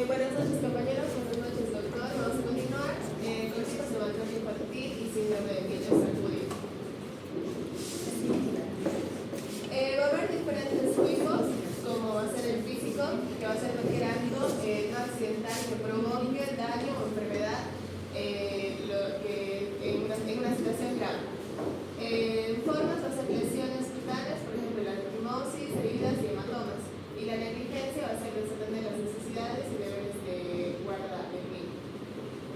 Buenas noches, compañeros. Buenas noches, doctor. Vamos a continuar con chicos de maltrato infantil y síndrome de niños sacudidos. Va a haber diferentes tipos, como va a ser el físico, que va a ser cualquier acto no accidental que provoque daño o enfermedad en una situación grave. Formas va a ser lesiones cutáneas, por ejemplo, la equimosis, heridas y hematomas. Y la negligencia va a ser desatender las necesidades y deberes de guarda del niño.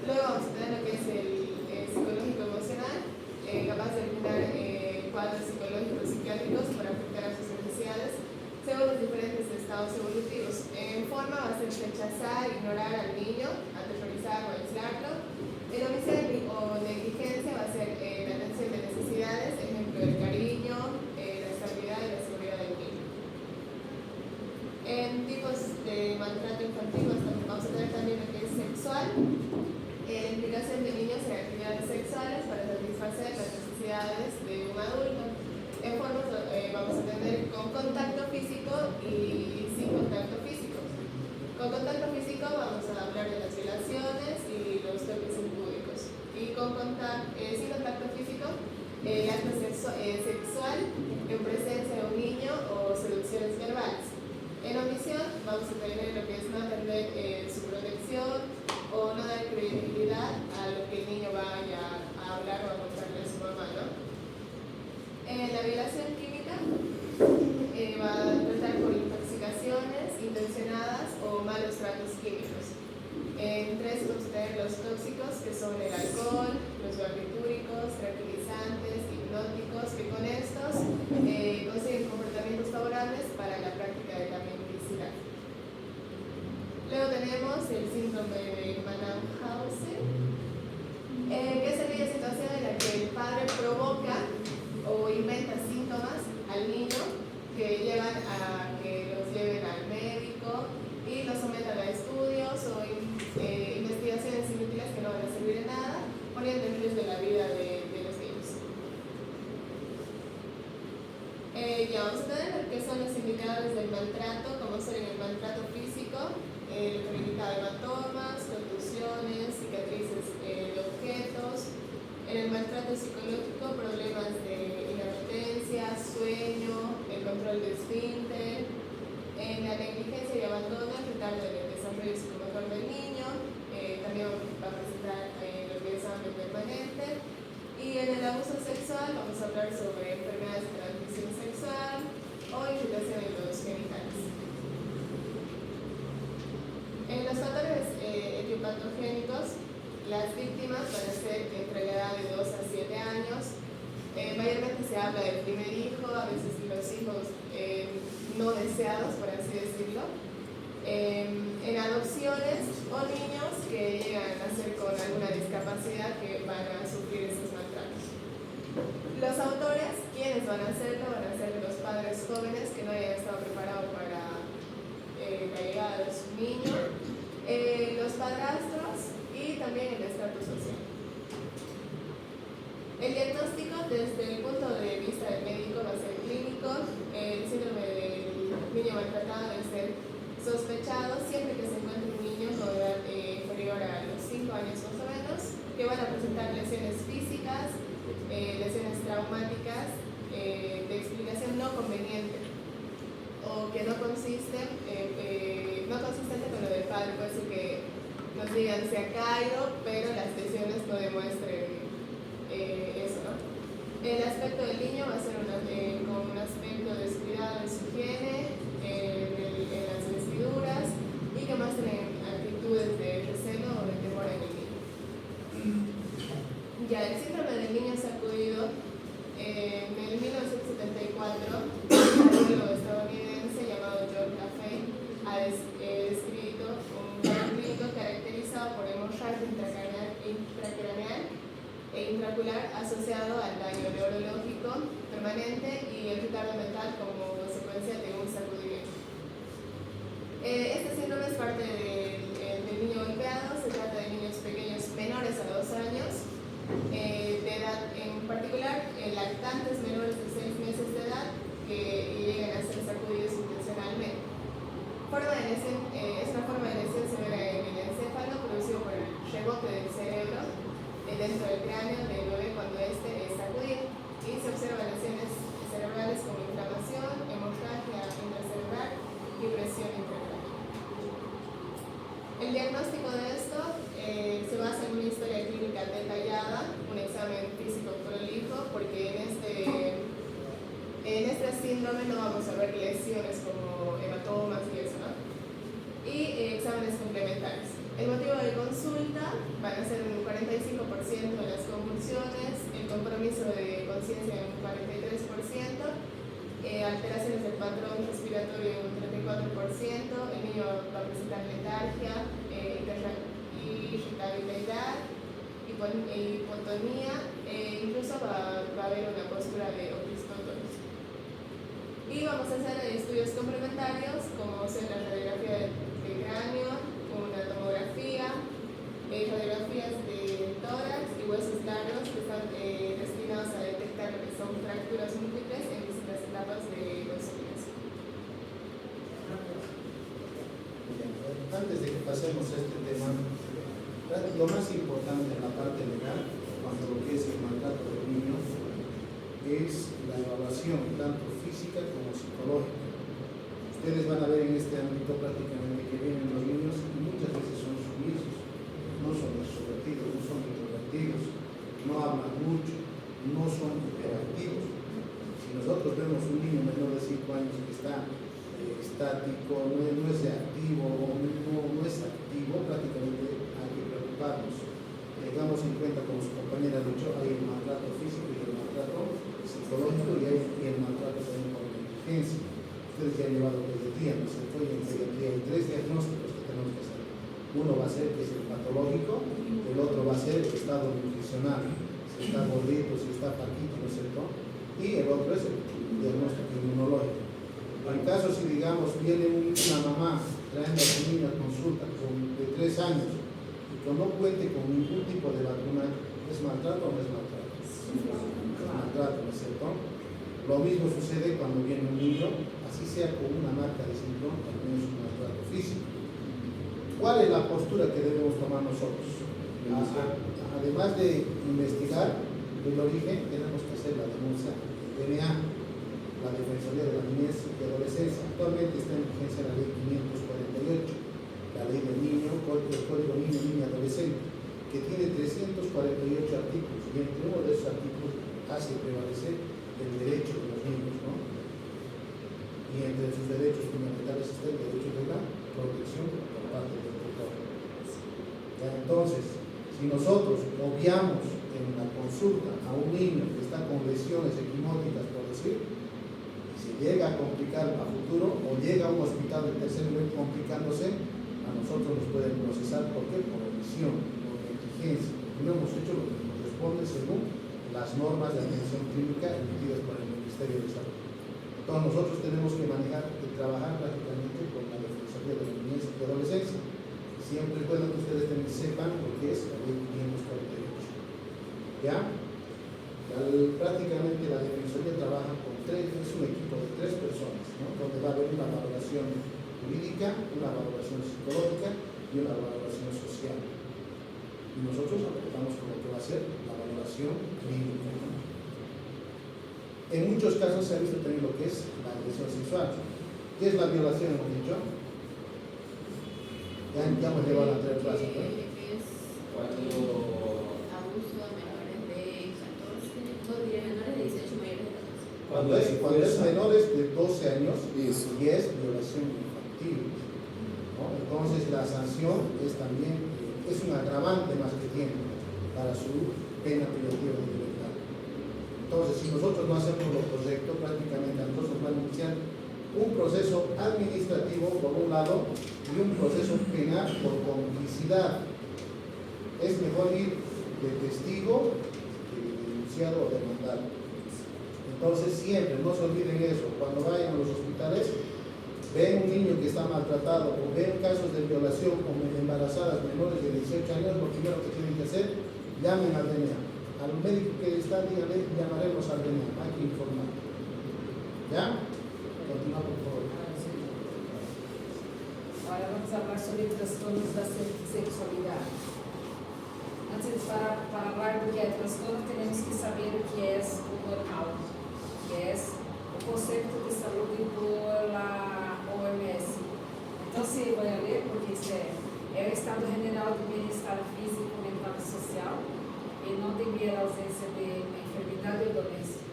Luego vamos a tener lo que es el psicológico-emocional, capaz de brindar cuadros psicológicos y psiquiátricos para afectar a sus necesidades según los diferentes estados evolutivos. En forma va a ser rechazar, ignorar al niño, aterrorizar o aislarlo. En omisión o negligencia va a ser la atención de necesidades, ejemplo, el cariño, la estabilidad y la seguridad del niño. En tipos de maltrato infantil vamos a tener también lo que es sexual, implicación de niños en actividades sexuales para satisfacer las necesidades de un adulto. En formas vamos a tener con contacto físico y sin contacto físico. Con contacto físico vamos a hablar de las violaciones y los toques impúdicos. Y sin contacto físico, el acto sexual en presencia de un niño o seducciones verbales. En omisión vamos a tener lo que es no atender su protección o no dar credibilidad a lo que el niño vaya a hablar o a contarle a su mamá, ¿no? La violación química va a tratar por intoxicaciones intencionadas o malos tratos químicos. Entre estos tener los tóxicos, que son el alcohol, los barbitúricos, tranquilizantes, hipnóticos, que con estos consiguen comportamientos favorables para la práctica de la mendicidad. Luego tenemos el síndrome de Mannhausen, que es aquella situación en la que el padre provoca o inventa síntomas al niño que llevan a que los lleven al médico y los sometan a estudios o investigaciones inútiles que no van a servir de nada, poniendo en riesgo la vida de los niños. Ya vamos a tener lo que son los indicadores del maltrato, como son en el maltrato físico, lo que indica hematomas, contusiones, cicatrices de objetos. En el maltrato psicológico, problemas de inappetencia, sueño, el control de esfínter. En la negligencia y abandono, el retardo del desarrollo psicomotor del niño. También va a presentar lo que es hambre permanente. Y en el abuso sexual vamos a hablar sobre enfermedades de transmisión sexual o irritación en los genitales. En los factores etiopatogénicos, las víctimas van a ser entre la edad de 2 a 7 años. Mayormente se habla del primer hijo, a veces los hijos no deseados, por así decirlo. En adopciones o niños que llegan a nacer con alguna discapacidad que van a sufrir esos maltratos. Los autores, ¿quiénes van a hacerlo? Van a ser los padres jóvenes que no hayan estado preparados para la llegada de su niño, los padrastros y también el estatus social. El diagnóstico desde el punto de vista del médico va a ser clínico. El síndrome del niño maltratado debe ser sospechado siempre que se encuentre un niño con edad inferior a los 5 años más o menos, que van a presentar lesiones físicas, lesiones traumáticas de explicación no conveniente o que no consistente con lo del padre. Puede ser que nos digan se ha caído, pero las lesiones no demuestren eso, ¿no? El aspecto del niño va a ser con un aspecto de descuidado en su higiene, en las vestiduras y que muestren actitudes de recelo o de temor en el niño. Ya, el síndrome del niño sacudido, en el 1974, un biólogo estadounidense llamado John Caffey ha descrito un cuadro clínico caracterizado por hemorragia intracraneal e intraocular asociado al daño neurológico permanente síndrome es parte del niño golpeado. Se trata de niños pequeños menores a 2 años, de edad en particular, lactantes menores de 6 meses de edad que llegan a ser sacudidos intencionalmente. Es una forma de lesión severa en el encéfalo producido por el rebote del cerebro dentro del cráneo del bebé cuando éste es sacudido, y se observan lesiones cerebrales como inflamación, hemorragia intracerebral y presión intracranial. El diagnóstico de esto se basa en una historia clínica detallada, un examen físico prolijo, porque en este síndrome no vamos a ver lesiones como hematomas y eso, ¿no? Y exámenes complementarios. El motivo de consulta van a ser un 45% de las convulsiones, el compromiso de conciencia en un 43%, alteraciones del patrón respiratorio en un 34%, el niño va a presentar letargia, irritabilidad, hipotonía, incluso va a haber una postura de opistótonos. Y vamos a hacer estudios complementarios como son la radiografía de cráneo, una tomografía, radiografías de tórax y huesos largos que están destinados a detectar lo que son fracturas múltiples en distintas etapas de consolidación. Antes de que pasemos a este tema, lo más importante en la parte legal, cuando lo que es el maltrato del niño, es la evaluación tanto física como psicológica. Ustedes van a ver en este ámbito prácticamente que vienen los niños y muchas veces son sumisos, no son extrovertidos, no son introvertidos, no hablan mucho, no son hiperactivos. Si nosotros vemos un niño menor de 5 años que está estático, no es activo, no es activo, prácticamente hay que preocuparnos. Tengamos en cuenta, como su compañera ha dicho, hay el maltrato físico y el maltrato psicológico y el maltrato también por negligencia. Ustedes ya han llevado pediatría, ¿no es cierto? Y en pediatría hay 3 diagnósticos que tenemos que hacer. Uno va a ser que es el patológico, el otro va a ser el estado nutricional, si está gordito, si está paquito, ¿no es cierto? Y el otro es el diagnóstico inmunológico. En caso si digamos viene una mamá trayendo a su niño a consulta de 3 años y que no cuente con ningún tipo de vacuna, ¿es maltrato o no es maltrato? Es maltrato, ¿no es cierto? Lo mismo sucede cuando viene un niño, así sea con una marca de cinturón, también es un maltrato físico. ¿Cuál es la postura que debemos tomar nosotros? Además de investigar el origen, tenemos que hacer la denuncia del DNA, la Defensoría de la Niñez y Adolescencia. Actualmente está en vigencia la ley 548, la ley del niño, el Código Niño, Niña, Adolescente, que tiene 348 artículos, y entre uno de esos artículos hace prevalecer el derecho de los niños, ¿no? Y entre sus derechos fundamentales está el derecho de la protección por parte del tutor. Entonces, si nosotros obviamos en la consulta a un niño que está con lesiones equimóticas, por decir, y se llega a complicar a futuro o llega a un hospital de tercer nivel complicándose, a nosotros nos pueden procesar. ¿Por qué? Por omisión, por negligencia, porque no hemos hecho lo que nos corresponde según las normas de atención clínica emitidas por el Ministerio de Salud. Entonces nosotros tenemos que manejar y trabajar prácticamente con la Defensoría de la Niñez y Adolescencia. Siempre es bueno que ustedes también sepan lo que es la ley 548. ¿Ya? Prácticamente la Defensoría trabaja con es un equipo de 3 personas, ¿no? Donde va a haber una valoración jurídica, una valoración psicológica y una valoración social. Y nosotros aportamos con lo que va a ser la valoración clínica, ¿no? En muchos casos se ha visto también lo que es la agresión sexual. ¿Qué es la violación, hemos dicho? Ya hemos llevado a la 3 clases, ¿no? Es cuando abuso a menores de 14, no diría menores de 18, mayores de 14. Cuando es menores de 12 años y es violación infantil, ¿no? Entonces la sanción es también es un agravante más que tiene para su pena privativa de libertad. Entonces, si nosotros no hacemos lo correcto, prácticamente a nosotros nos van a iniciar un proceso administrativo por un lado y un proceso penal por complicidad. Es mejor ir de testigo que de denunciado o demandado. Entonces siempre, no se olviden eso, cuando vayan a los hospitales, ven un niño que está maltratado o ven casos de violación o embarazadas menores de 18 años, lo primero que tienen que hacer, llamen al DNA. Al médico que está, díganle, llamaremos al DNA, hay que informar. ¿Ya? Continúa, por favor. Ahora vamos a hablar sobre trastornos da sexualidade. Antes para falar do que é transtorno, temos que saber o que é o normal, que é o conceito de saúde pela OMS. Então, se vai ler, porque isso é o estado general do bem-estar físico, mental e social, e não dever a ausência de enfermidade ou doença,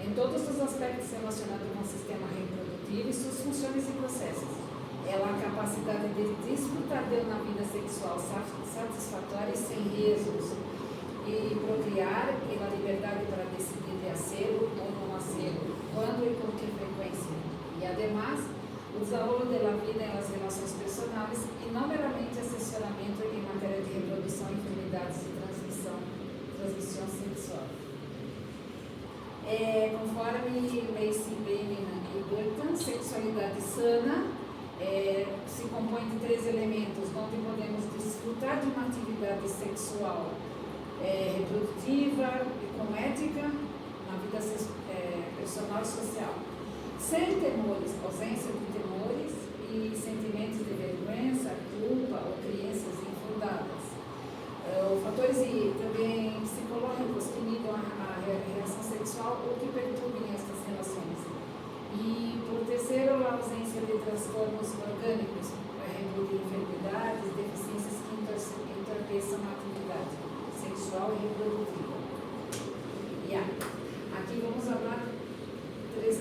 em todos os aspectos relacionados com o sistema reprodutivo e suas funções e processos. Ela a capacidade de desfrutar de uma vida sexual satisfatória e sem riesgos, e procriar, e a liberdade para decidir de hacerlo ou não hacerlo, quando e com que frequência. E, además, o desenvolvimento da vida nas relações personais e não meramente assessoramento em matéria de reprodução, enfermidades e transmissão sexual. Conforme Lacey, Benjamin e Burton, sexualidade sana se compõe de 3 elementos, onde podemos desfrutar de uma atividade sexual reprodutiva e com ética na vida personal e social, sem temores, ausência de temores e sentimentos de vergonha, culpa ou crenças infundadas. Fatores também psicológicos que ligam a reação sexual ou que perturbem estas relações. E, por terceiro, a ausência de transtornos orgânicos, de enfermidades, deficiências que entorpeçam a atividade sexual e reprodutiva. Aqui vamos falar três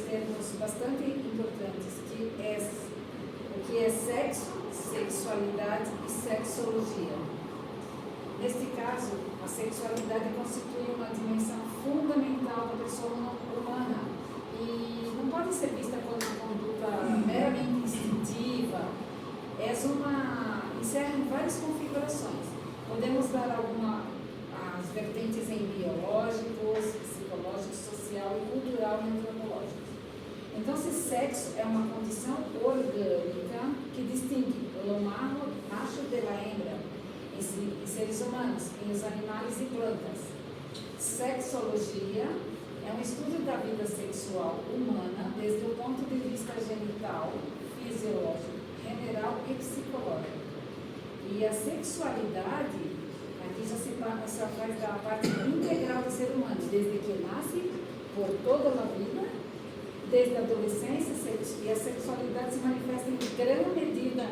termos bastante importantes, o que é sexo, sexualidade e sexologia. Neste caso, a sexualidade constitui uma dimensão fundamental da pessoa humana e não pode ser vista como uma conduta meramente instintiva. Encerra em várias configurações. Podemos dar as vertentes em biológicos, psicológicos, social e cultural e antropológicos. Então, se sexo é uma condição orgânica que distingue o macho da hembra em seres humanos, em os animais e plantas. Sexologia é um estudo da vida sexual humana desde o ponto de vista genital, fisiológico, general e psicológico. E a sexualidade, aqui já se faz da parte integral do ser humano, desde que nasce, por toda a vida, desde a adolescência, e a sexualidade se manifesta em grande medida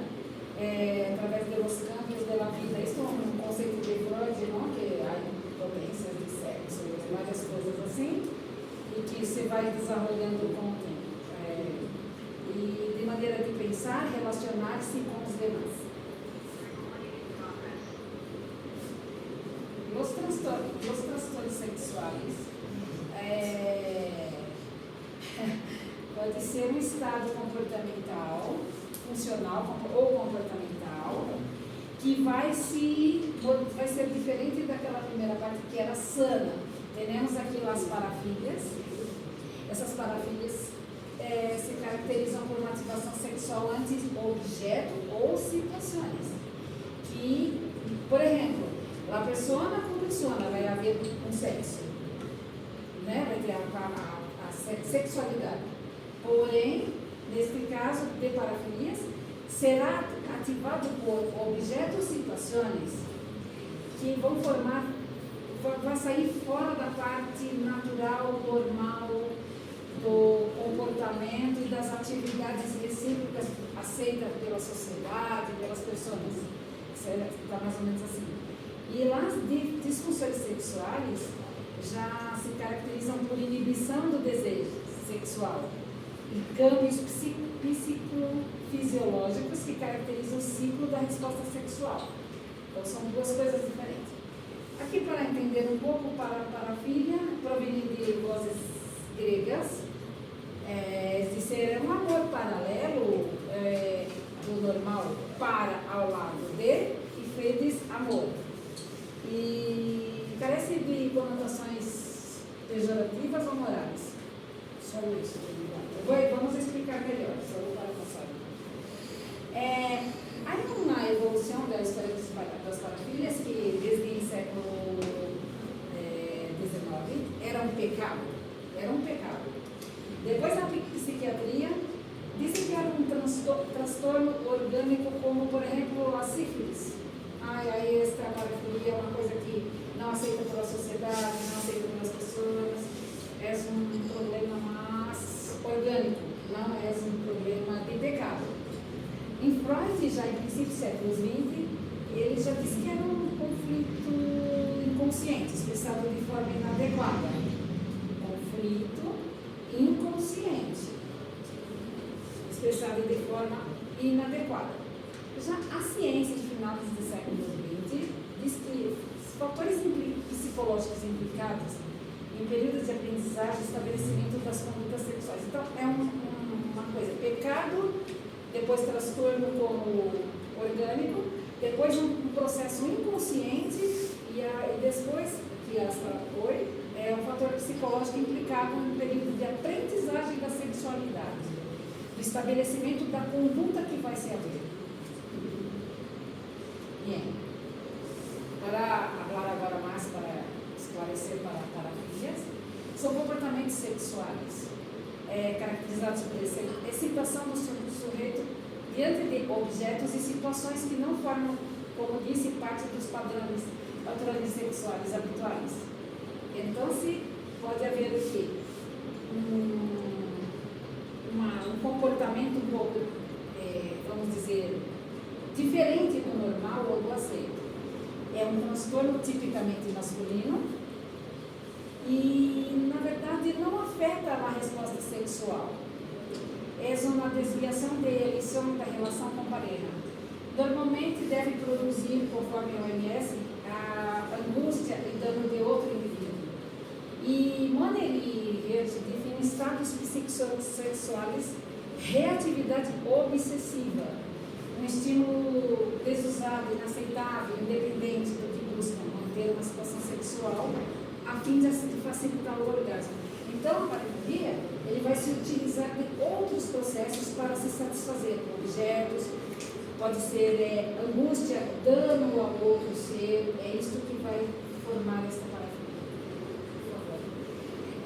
através dos campos da vida. Isso é um conceito de Freud, não? Que há potências de sexo, várias coisas assim, e que se vai desenvolvendo com o tempo. E de maneira de pensar, relacionar-se com os demais. Os transtornos sexuais pode ser um estado comportamental, funcional ou comportamental, que vai ser diferente daquela primeira parte que era sana. Temos aqui as parafilias. Essas parafilias se caracterizam por uma ativação sexual anti-objeto ou situações. Que, por exemplo, a persona com persona vai haver um sexo, né? Vai ter a sexualidade. Porém, neste caso de parafilias, será ativado por objetos ou situações que vão vai sair fora da parte natural, normal do comportamento e das atividades recíprocas aceitas pela sociedade, pelas pessoas. Está mais ou menos assim. E as disfunções sexuais já se caracterizam por inibição do desejo sexual e câmbios psicofisiológicos que caracterizam o ciclo da resposta sexual. Então, são duas coisas diferentes. Aqui, para entender um pouco, parafilia provém de vozes gregas, de ser um amor paralelo do normal para ao lado de e fedes amor. E carece de conotações pejorativas ou morais. Só isso. Vamos explicar melhor, só vou para passar. Há uma evolução da história das parafilias que desde o século XIX era um pecado. Depois a psiquiatria disse que era um transtorno orgânico como, por exemplo, a sífilis. Aí esta parafilia é uma coisa que não aceita pela sociedade, não aceita pelas pessoas. É um problema mais orgânico, não é um problema de pecado. Em Freud, já em princípio do século XX, ele já disse que era um conflito inconsciente, expressado de forma inadequada. Conflito inconsciente, expressado de forma inadequada. Já a ciência de finais do século XX diz que os fatores psicológicos implicados em períodos de aprendizagem e estabelecimento das condutas sexuais. Então, é uma coisa, pecado, depois transtorno como orgânico, depois um processo inconsciente e depois, que essa foi, é um fator psicológico implicado em período de aprendizagem da sexualidade, do estabelecimento da conduta que vai se haver. Bem, para falar agora mais, para esclarecer para parafilias, são comportamentos sexuais caracterizados por excitação do sujeito diante de objetos e situações que não formam, como disse, parte dos padrões sexuais habituais. Então, se pode haver aqui um comportamento um pouco, vamos dizer, diferente do normal ou do aceito. É um transtorno tipicamente masculino e, na verdade, não afeta a resposta sexual. É uma desviação de eleição da relação com a pareja. Normalmente deve produzir, conforme a OMS, a angústia e dano de outro indivíduo. E Monner e Hertz definem estados psicossexuais, reatividade obsessiva, um estímulo desusado, inaceitável, independente do que buscam manter uma situação sexual a fim de facilitar o orgasmo. Então, a parafilia, ele vai se utilizar de outros processos para se satisfazer, objetos, pode ser angústia, dano ao outro ser, é isso que vai formar esta parafilia.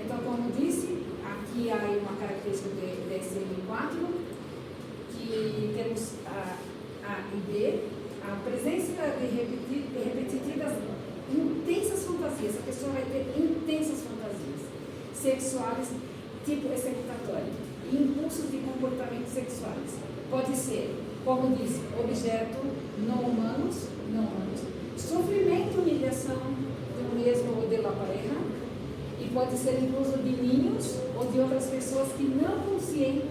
Então, como disse, aqui há uma característica do DSM-4, que temos A e B, a presença de repetidas intensas fantasias. A pessoa vai ter intensas fantasias sexuais, tipo excitatório, e impulsos de comportamentos sexuais. Pode ser, como disse, objeto não humanos, sofrimento, humilhação do mesmo ou da pareja, e pode ser incluso de ninhos ou de outras pessoas que não consentem,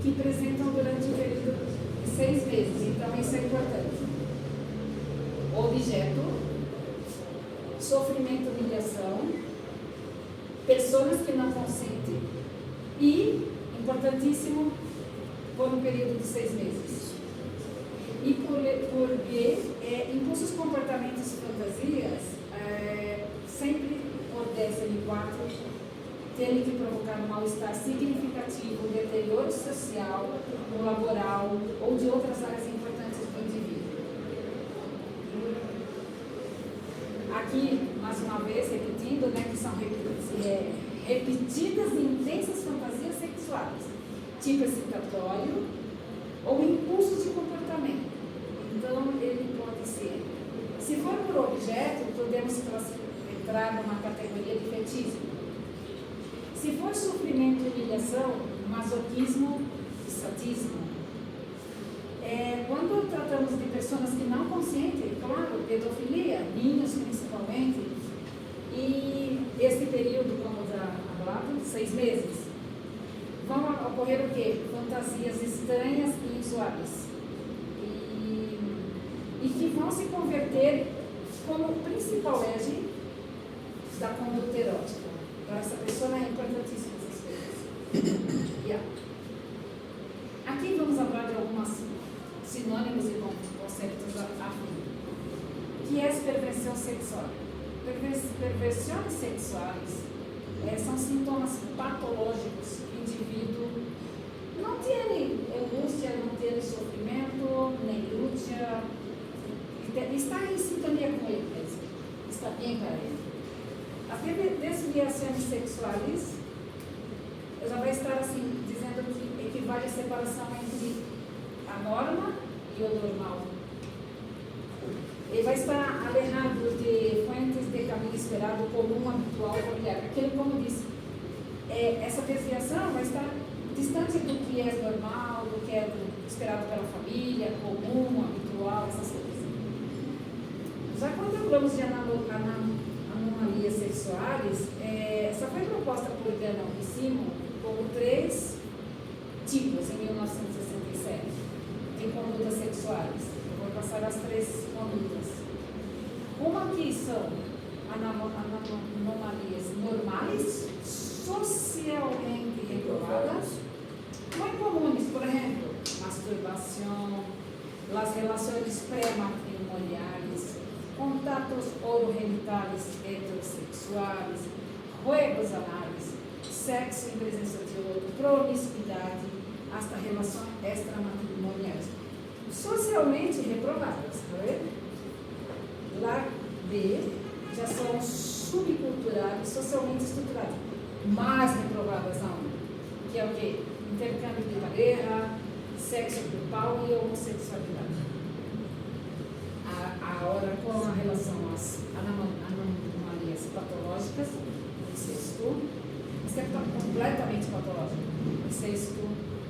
que apresentam durante o período de 6 meses. Então, isso é importante. Objeto, sofrimento, humilhação, pessoas que não consentem e, importantíssimo, por um período de 6 meses. E por B, impulsos, comportamentos e fantasias, sempre por DSM-4, terem que provocar um mal-estar significativo, deterioro social, laboral ou de outras áreas importantes do indivíduo. Aqui, mais uma vez, repetindo, que são repetidas e intensas fantasias sexuais, tipo excitatório ou impulsos de comportamento. Então, ele pode ser, se for por objeto, podemos entrar numa categoria de fetichismo. Se for sofrimento e humilhação, masoquismo e sadismo. Quando tratamos de pessoas que não consentem, claro, pedofilia, ninhos principalmente, e este período, como já falado, 6 meses, vão ocorrer o quê? Fantasias estranhas e inusuais. E que vão se converter como principal eixo da conduta erótica. Para essa pessoa é importantíssima essas coisas. Aqui vamos falar de algumas sinônimos e conceitos afins. Que é perversão sexual? Perversões sexuais são sintomas patológicos que o indivíduo não tem angústia, não tem sofrimento, nem luta, está em sintonia com ele mesmo, está bem para ele. As desviações sexuais, eu já vai estar assim, dizendo que equivale a separação entre a norma e o normal. Ele vai estar alejado de fontes de caminho esperado comum, habitual, familiar. Aquilo, como disse, essa desviação vai estar distante do que é normal, do que é esperado pela família, comum, habitual, essas coisas. Já quando falamos de anomalias sexuais, essa foi proposta por Gannon e Simon como 3 tipos em 1967 de condutas sexuais. Eu vou passar as 3 condutas. Uma que são anomalias normais, socialmente reprovadas, muito comuns, por exemplo, masturbação, as relações pré-matrimoniais, contatos orogenitales heterossexuais, juegos anais, sexo em presença de outro, promiscuidade, hasta relações extramatrimoniais. Socialmente reprovadas, tá vendo? Lá B já são subculturais, socialmente estruturadas, mais reprovadas aún, que é o quê? Intercâmbio de pareja, sexo grupal e homossexualidade. Agora, com a relação às anomalias patológicas, incesto, isso é completamente patológico. Incesto,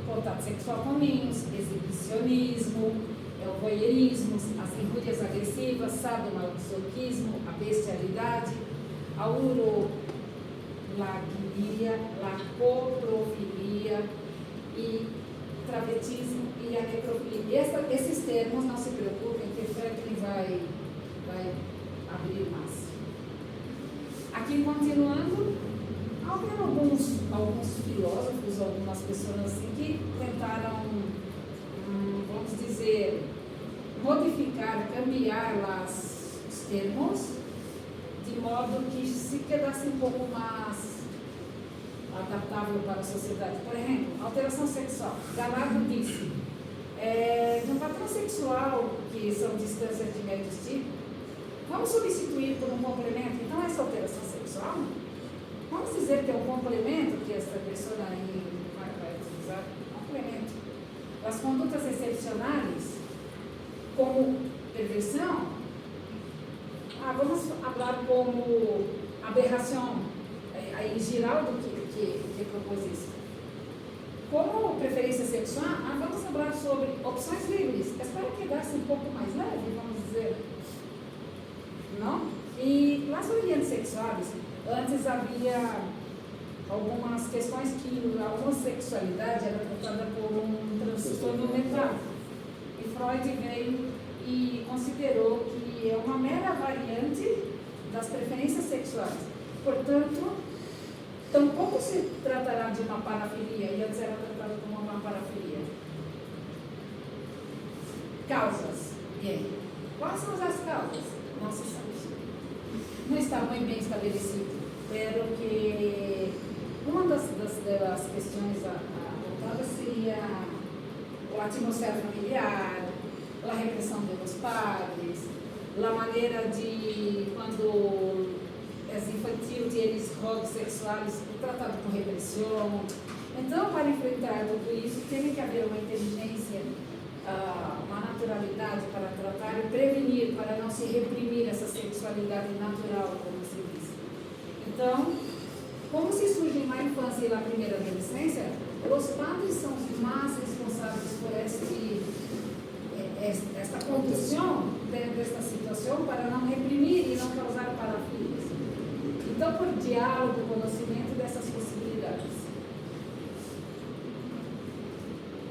contato sexual com ninhos, exibicionismo, o voyeurismo, as injúrias agressivas, sadomasoquismo, a bestialidade, a urolagilia, a coprofilia e travetismo e a necrofilia. Esses termos, não se preocupem, que Franklin vai abrir mais. Aqui, continuando, havia alguns filósofos, algumas pessoas assim, que tentaram, vamos dizer, modificar, cambiar os termos, de modo que se quedasse um pouco mais adaptável para a sociedade. Por exemplo, alteração sexual. Gallardo disse, de um padrão sexual, que são distâncias de médios tipos, vamos substituir por um complemento. Então, essa alteração sexual, vamos dizer que é um complemento que essa pessoa aí vai utilizar, complemento. As condutas excepcionais, como perversão, vamos falar como aberração, aí Giraldo que propôs isso. Como preferência sexual, vamos falar sobre opções livres. Espero que desse um pouco mais leve, vamos dizer. Não? E nas orientes sexuais, antes havia algumas questões que a homossexualidade era tratada como um transtorno mental. E Freud veio e considerou que é uma mera variante das preferências sexuais. Portanto, tampouco se tratará de uma parafilia, e antes era tratado como uma parafilia. Causas. E aí? Quais são as causas? Não se sabe. Não está muito bem estabelecido. Pero que uma das questões apontadas seria a atmosfera familiar, a repressão dos pais, a maneira de, quando é infantil, eles rolos sexuais tratado com repressão. Então, para enfrentar tudo isso, tem que haver uma inteligência, uma naturalidade para tratar e prevenir, para não se reprimir essa sexualidade natural, como se diz. Então, como se surge na infância e na primeira adolescência, os padres são os mais responsáveis por esta condução dentro desta situação para não reprimir e não causar parafilias. Então, por diálogo, conhecimento dessas possibilidades.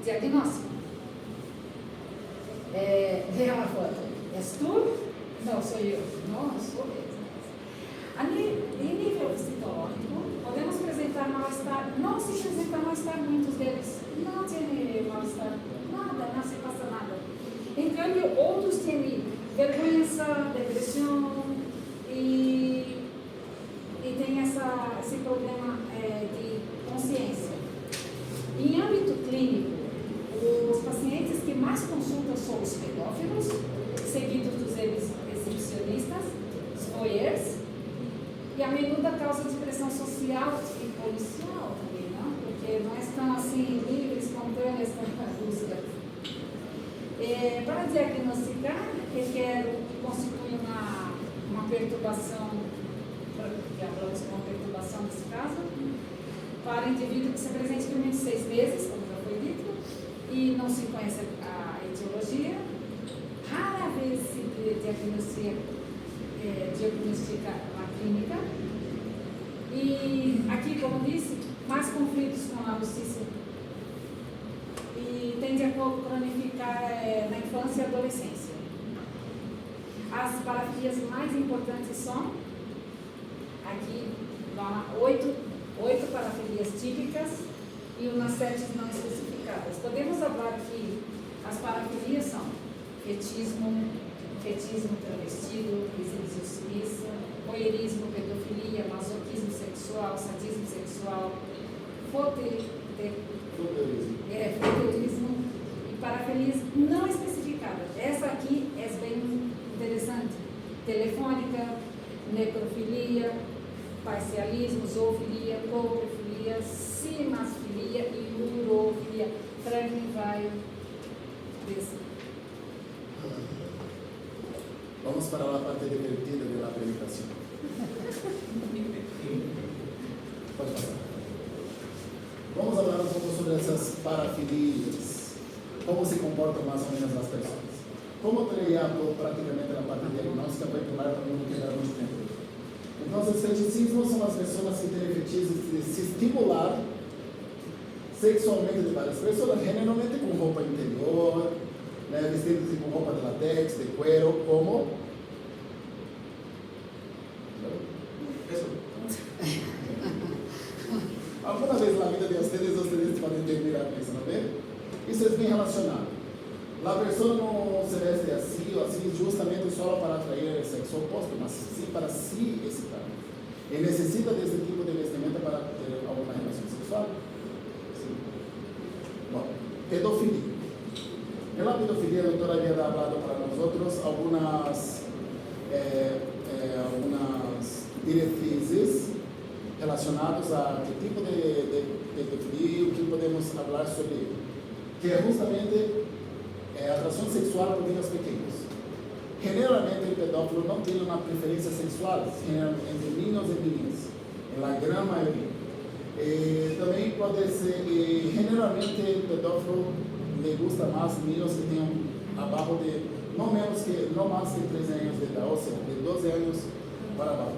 Diagnóstico. Veja uma foto. És tu? Não, sou eu. Não, sou eu. Em nível psicológico, podemos apresentar mal-estar. Não se apresenta mal-estar, muitos deles não têm mal-estar. Nada, não se passa nada. Em câmbio, outros têm vergonha, depressão e tem esse problema de consciência. Em âmbito clínico, os pacientes que mais consultam são os pedófilos, seguidos dos exibicionistas, os voyeurs, e a menuda causa de pressão social e policial também, não? Porque não estão assim livres, espontâneas na busca. Para diagnosticar, requer constitui uma perturbação, que hablamos com uma perturbação nesse caso, para indivíduo que se apresenta por menos de 6 meses, como já foi dito, e não se conhece a etiologia. Rara vez se diagnostica a clínica. E aqui, como disse, mais conflitos com a justiça. E tende a cronificar na infância e adolescência. As parafilias mais importantes são, aqui, 8 parafilias típicas e umas 7 não especificadas. Podemos falar que as parafilias são fetismo travestido, exibicionismo, voyeurismo, pedofilia, masoquismo sexual, sadismo sexual, foterismo e parafilias não especificadas. Essa aqui é bem interessante. Telefônica, necrofilia, parcialismo, zoofilia, coprofilia, cimasfilia e urofilia. Franklin vai desse. Vamos para a parte divertida da apresentação. Pode passar. Vamos falar um pouco sobre essas parafilias, como se comportam mais ou menos as pessoas. Como trabalhar praticamente na parte diagnóstica para não quebrar muito tempo. Então, os feticismos são as pessoas que têm fetiches de se estimular sexualmente de várias pessoas, generalmente com roupa interior, né, vestidos com roupa de latex, de cuero, como... Alguma vez na vida de vocês podem terminar pensando, bem? Isso é bem relacionado. A pessoa não se veste assim ou assim justamente só para atrair o sexo oposto, mas sim para se excitar. E necessita desse tipo de vestimenta para ter alguma relação sexual. Sim. Bom, pedofilia. Na pedofilia, a doutora havia falado para nós outros algumas diretrizes relacionadas a que tipo de pedofilia e o que podemos falar sobre ele. Que é justamente atração sexual por meninos pequenos. Generalmente, o pedófilo não tem uma preferência sexual entre meninos e meninas, na grande maioria. Também pode ser, generalmente, o pedófilo le gusta mais meninos que tenham abaixo de, não mais que 13 anos de idade, ou seja, de 12 anos para baixo.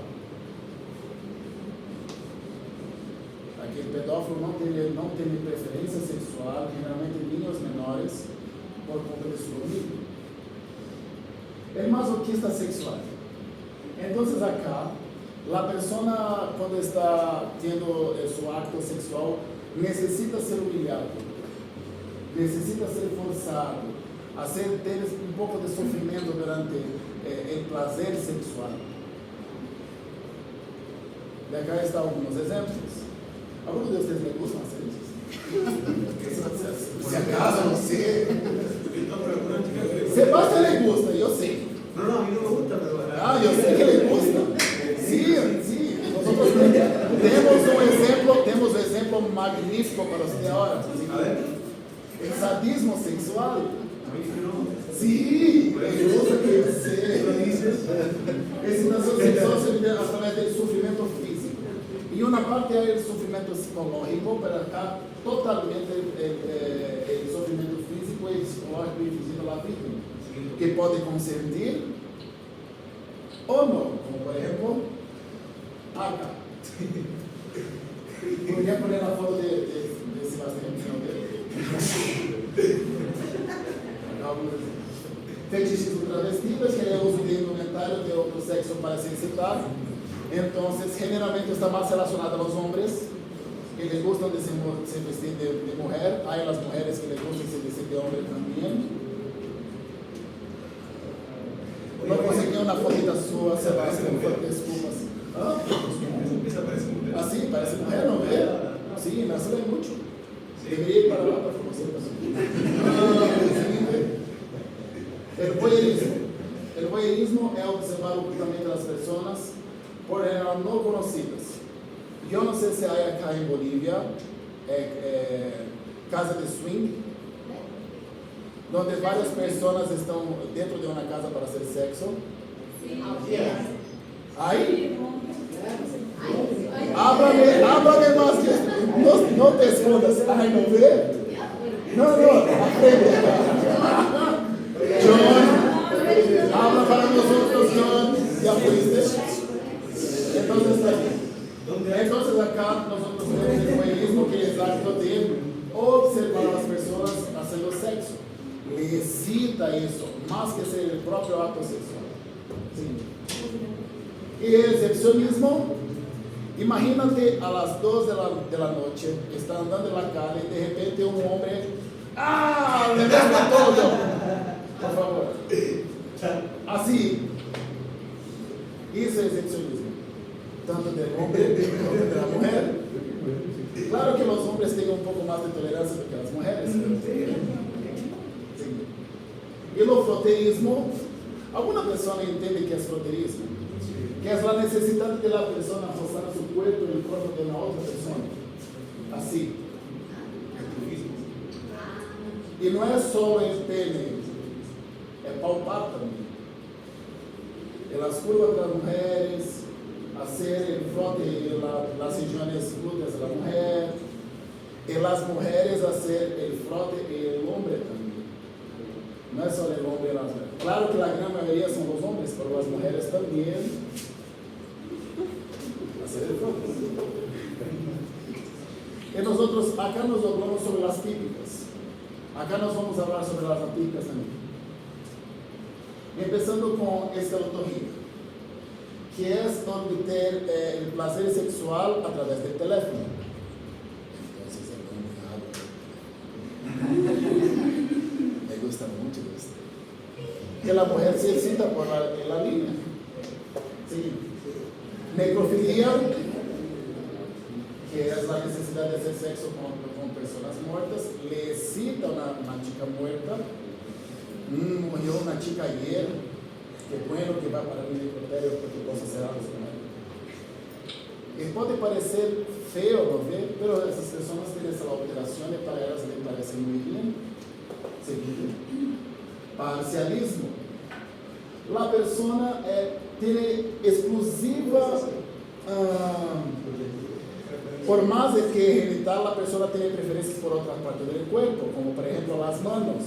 Aqui o pedófilo não tem preferência sexual, generalmente meninos menores, por conta de sua vida. É masoquista sexual. Então, acá, a pessoa, quando está tendo seu acto sexual, necessita ser humilhado, necessita ser forçado a ter um pouco de sofrimento durante o prazer sexual. E acá estão alguns exemplos. Alguns de vocês me gustam fazer isso? Se acaso, não sei. Sebastião le gusta, eu sei. No, a mí no me gusta, pero... Ah, eu sei que le gusta. Sim. Nosotros temos um exemplo magnífico para você agora. A ver. O sadismo sexual. A mí no. Sim, me gusta que você. Excitação sexual se libera através do sofrimento físico. E uma parte é o sofrimento psicológico, para cá totalmente o sofrimento físico e psicológico infligido pela vítima, que pode consentir ou não, como por exemplo, acá. Podia poner a foto de Sebastião dele. Fetichismo travestidas, que é o uso de indumentário de outro sexo para se excitar. Então, generalmente está mais relacionado aos homens, que les gustam de se vestir de mulher. Há as mulheres que les gustam de se vestir de homem também. Não consegui uma fotita sua, Sebastião, por desculpas. parece mujer, ¿no ve? Sí, me hace mucho. Debería ir para lá para conocer el voyeurismo. El voyeurismo es observar ocultamente a las personas, por general no conocidas. Yo no sé si hay acá en Bolivia casa de swing, donde varias personas están dentro de una casa para hacer sexo. ¿Hay? Háblame más que no te escondas. Ay, no ve. No, aprende. John, habla para nosotros, John. ¿Ya fuiste? Entonces acá nosotros tenemos el voyeurismo, que es el acto de observar a las personas haciendo sexo. Le cita eso, más que ser el propio acto sexual. Sí. Y el excepcionismo, imagínate a las 2 de la noche, está andando en la calle y de repente un hombre, le mezcla todo. Por favor. Así. Eso es excepcionismo. Tanto del hombre como de la mujer. Claro que los hombres tienen un poco más de tolerancia que las mujeres. Sí. Y el froterismo, ¿alguna persona entiende qué es froterismo? Que es la necesidad de la persona rozar su cuerpo y el cuerpo de la otra persona. Así. Y no es solo el pene, es palpar también. En las curvas de las mujeres, hacer el frote en las regiones glúteas de la mujer, en las mujeres hacer el frote en el hombre también. No es solo el hombre y las mujeres. Claro que la gran mayoría son los hombres, pero las mujeres también hacer el frote. Y nosotros acá nos hablamos sobre las típicas. Acá nos vamos a hablar sobre las atípicas también. Empezando con escatología, que es obtener el placer sexual a través del teléfono. Entonces, me gusta mucho esto. Que la mujer se excita por la línea. Sí. Necrofilia, que es la necesidad de hacer sexo con personas muertas, le excita una chica muerta. Murió una chica ayer, qué bueno que va para el helicóptero porque puedo hacer algo con ella. Y puede parecer feo, ¿no ve? Pero esas personas tienen esa alteración y para ellas les parece muy bien. Segundo, parcialismo. La persona tiene exclusiva, por más de que genital, la persona tiene preferencias por otras partes del cuerpo, como por ejemplo las manos.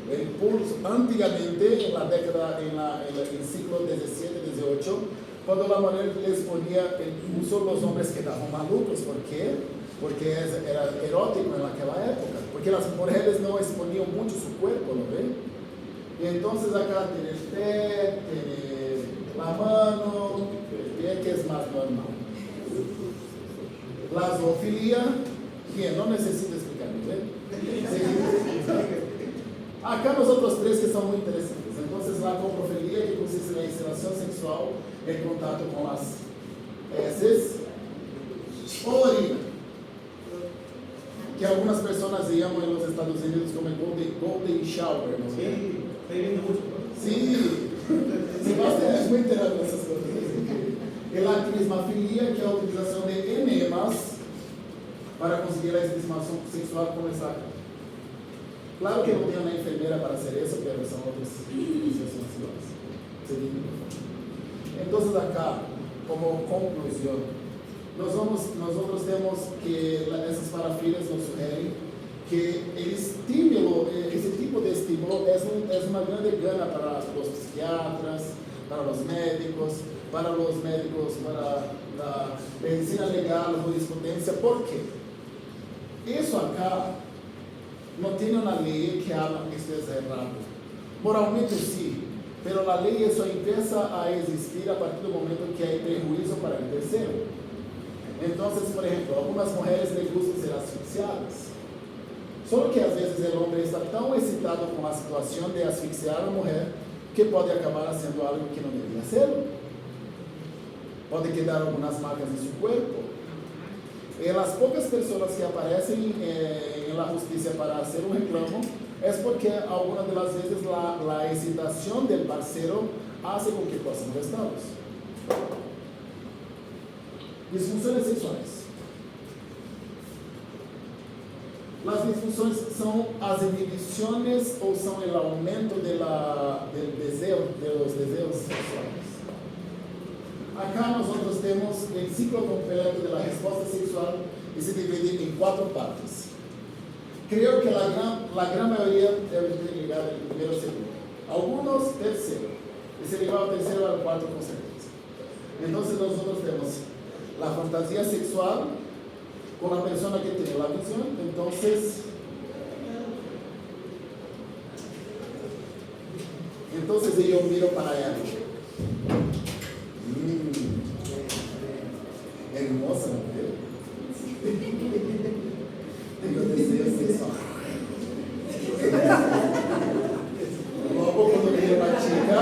El pulso, antiguamente, en la década, en el siglo XVII, XVIII, cuando la mujer les ponía el pulso, los hombres quedaban malucos. ¿Por qué? Porque era erótico en aquella época. Porque las mujeres no exponían mucho su cuerpo, ¿no ven? Y entonces acá tiene el pie, tiene la mano, el pie, que es más normal. La zoofilia, bien, no necesito explicar, ¿no ven? Sí. Acá nosotros tres que son muy interesantes. Entonces la coprofilia, que consiste en la excitación sexual, el contacto con las heces o orina, que algunas personas llaman en los Estados Unidos como el golden shower, ¿no? Sí, estoy viendo mucho. Sí, Sebastián es muy enterado de esas cosas. Y la crismafilia, que es la utilización de enemas para conseguir la excitación sexual con el saco. Claro que no tengo una enfermera para hacer eso, pero son otras situaciones. Entonces acá, como conclusión, nosotros tenemos que esas parafilias nos sugieren que el estímulo, ese tipo de estímulo es una grande gana para los psiquiatras, para los médicos, para la medicina legal, la jurisprudencia. ¿Por qué? Eso acá no tiene una ley que habla que esto es errado. Moralmente sí, pero la ley eso empieza a existir a partir del momento que hay prejuicio para el tercero. Entonces, por ejemplo, a algunas mujeres les gusta ser asfixiadas. Solo que a veces el hombre está tan excitado con la situación de asfixiar a la mujer que puede acabar haciendo algo que no debería hacerlo. Puede quedar algunas marcas en su cuerpo. Las pocas personas que aparecen en la justicia para hacer un reclamo es porque algunas de las veces la excitación del parcero hace con que pasen molestados. Disfunciones sexuales. Las disfunciones son las inhibiciones o son el aumento de los deseos sexuales. Acá nosotros tenemos el ciclo completo de la respuesta sexual y se divide en 4 partes. Creo que la gran mayoría debe llegar al primero o segundo. Algunos tercero. Y se llegó al tercero o al cuarto con certeza. Entonces nosotros tenemos la fantasía sexual con la persona que tiene la visión. Entonces yo miro para allá. Hermosa, ¿no? Tengo deseo sexual. Luego cuando miro a la chica,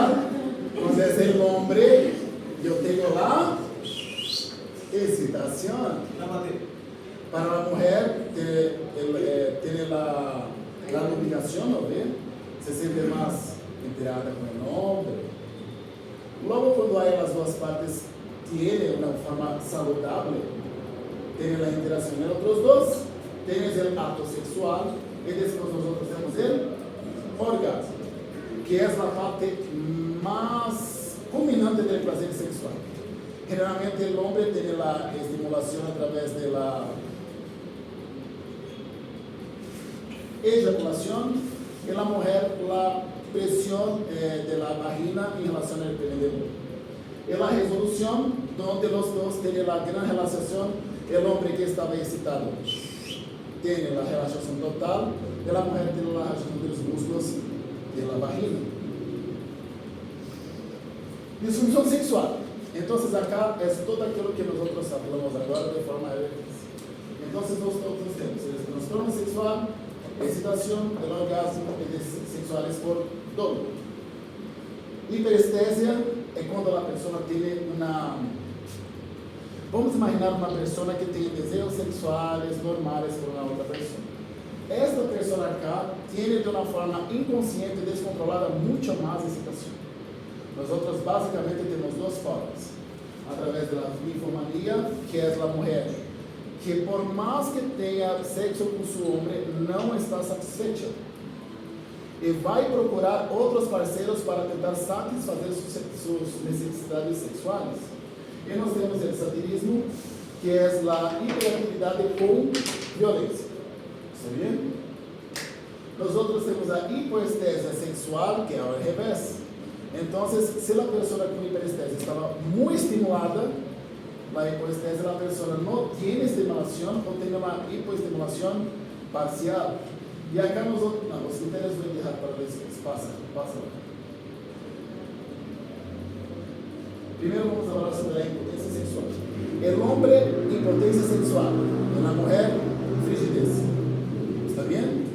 cuando es el hombre, yo tengo la excitación. Para la mujer tiene la lubricación, ¿no ve? Se siente más enterada con el hombre. Luego cuando hay las dos partes, tiene una forma saludable, tiene la interacción en otros dos, tienes el acto sexual y después nosotros tenemos el orgasmo, que es la parte más culminante del placer sexual. Generalmente el hombre tiene la estimulación a través de la eyaculación y la mujer la presión de la vagina en relación al pene del hombre. Y la resolución, donde los dos tienen la gran relación, el hombre que estaba excitado tiene la relación total y la mujer tiene la relación de los músculos de la vagina. Disfunción sexual. Entonces acá es todo aquello que nosotros hablamos ahora de forma evidente. Entonces nosotros tenemos el trastorno sexual, excitación, el orgasmo y sexuales por dolor. Hiperestesia es cuando la persona tiene una... Vamos a imaginar una persona que tiene deseos sexuales normales con una otra persona. Esta persona acá tiene de una forma inconsciente y descontrolada mucho más excitación. Nosotros básicamente tenemos 2 formas. A través de la ninfomanía, que es la mujer, que por más que tenga sexo con su hombre, no está satisfecha. Y va a procurar otros parceiros para tentar satisfazer sus necesidades sexuales. Y nos tenemos el satirismo, que es la hiperactividad con violencia. ¿Está bien? Nosotros tenemos la hipoestesia sexual, que es al revés. Entonces, si la persona con hiperestesia estaba muy estimulada, la hipoestesia, la persona no tiene estimulación o tiene una hipoestimulación parcial. Y acá nosotros, no, los criterios voy a dejar para después. Pasa. Primero vamos a hablar sobre la impotencia sexual. El hombre, impotencia sexual. En la mujer, frigidez. ¿Está bien?